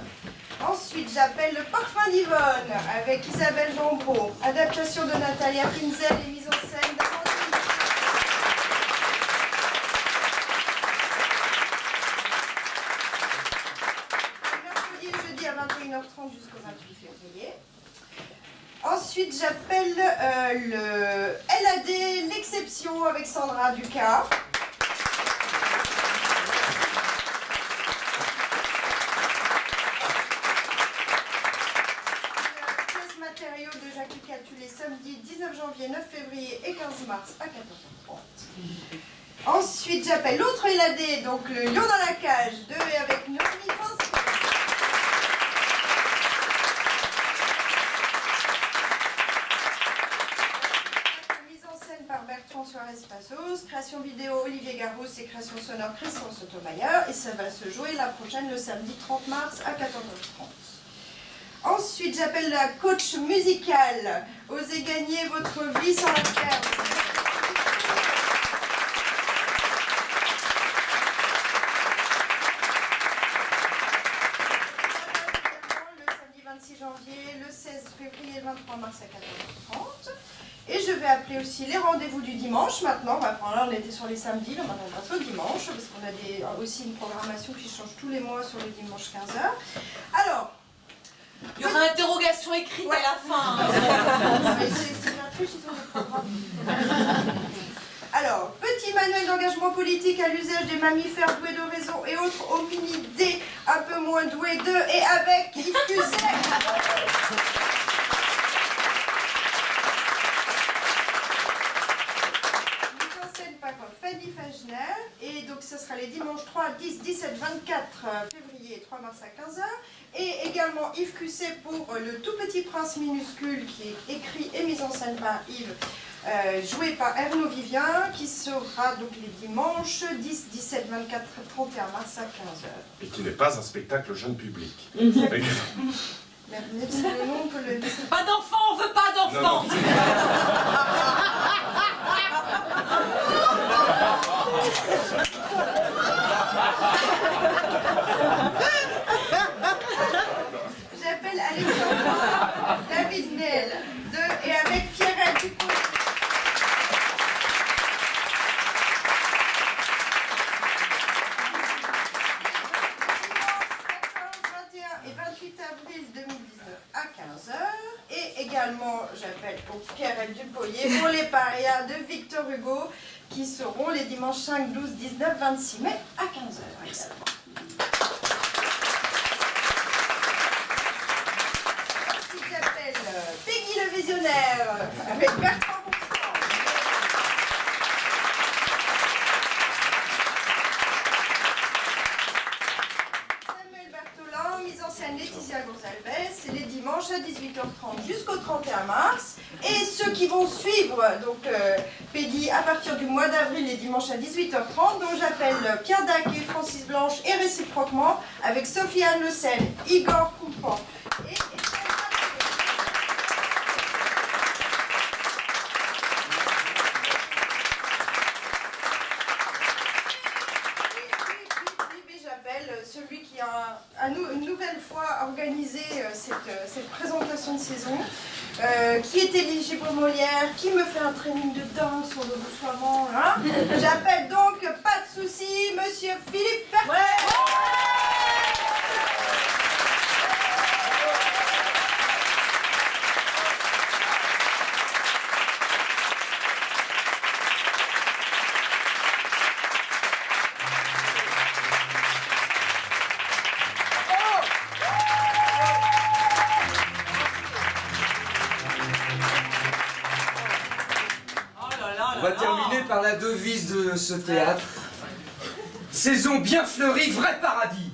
Ensuite, j'appelle Le Parfum d'Yvonne avec Isabelle Jambreau, adaptation de Natalia Finzel et mise en scène d'Amandine. Mercredi et jeudi à 21h30 jusqu'au 28 février. Ensuite, j'appelle le LAD, l'exception avec Sandra Ducas. De Jacques Licatu les samedis 19 janvier, 9 février et 15 mars à 14h30. Ensuite, j'appelle l'autre Eladé, donc le lion dans la cage, 2 et avec Noémie Fonseca. Mise en scène par Bertrand Suarez-Passos, création vidéo Olivier Garros et création sonore Christian Sotomayor. Et ça va se jouer la prochaine, le samedi 30 mars à 14h30. Ensuite, j'appelle la coach musicale. Osez gagner votre vie sans la perdre. Le samedi 26 janvier, le 16 février et le 23 mars à 14h30. Et je vais appeler aussi les rendez-vous du dimanche maintenant. Là, on était sur les samedis, là, maintenant on passe au dimanche, parce qu'on a aussi une programmation qui change tous les mois sur les dimanches 15h. Alors, il y aura interrogation écrite à la fin. C'est bien triche, ils ont des programmes. Alors, petit manuel d'engagement politique à l'usage des mammifères doués de raison et autres hominidés un peu moins doués d'eux et avec Yves Cusset. Fanny Fagner, et donc ce sera les dimanches 3, 10, 17, 24 février et 3 mars à 15h, et également Yves Cusset pour le tout petit prince minuscule qui est écrit et mis en scène par Yves, joué par Ernaud Vivien, qui sera donc les dimanches 10, 17, 24, 31 mars à 15h. Et qui n'est pas un spectacle jeune public. Pas d'enfants, on veut pas d'enfants. J'appelle Alexandra David-Nel, et avec Pierrette Dupois. Et 28 avril 2019 à 15h. Et également, j'appelle pour Pierrette Dupoyer pour les parias de Victor Hugo qui seront les dimanches 5, 12, 19, 26 mai à 15h. Ensuite, j'appelle Peggy le visionnaire avec Bertrand. Laetitia Gonzalez, c'est les dimanches à 18h30 jusqu'au 31 mars. Et ceux qui vont suivre, donc Peggy, à partir du mois d'avril, les dimanches à 18h30, dont j'appelle Pierre Dac et Francis Blanche, et réciproquement, avec Sophie-Anne Le Sel, Igor Coupan et celui qui a une nouvelle fois organisé cette présentation de saison, qui est éligible aux Molières, qui me fait un training de danse sur le vouvoiement. Hein. J'appelle donc, pas de souci, monsieur Philippe Ferret. On va terminer par la devise de ce théâtre. Saison bien fleurie, vrai paradis.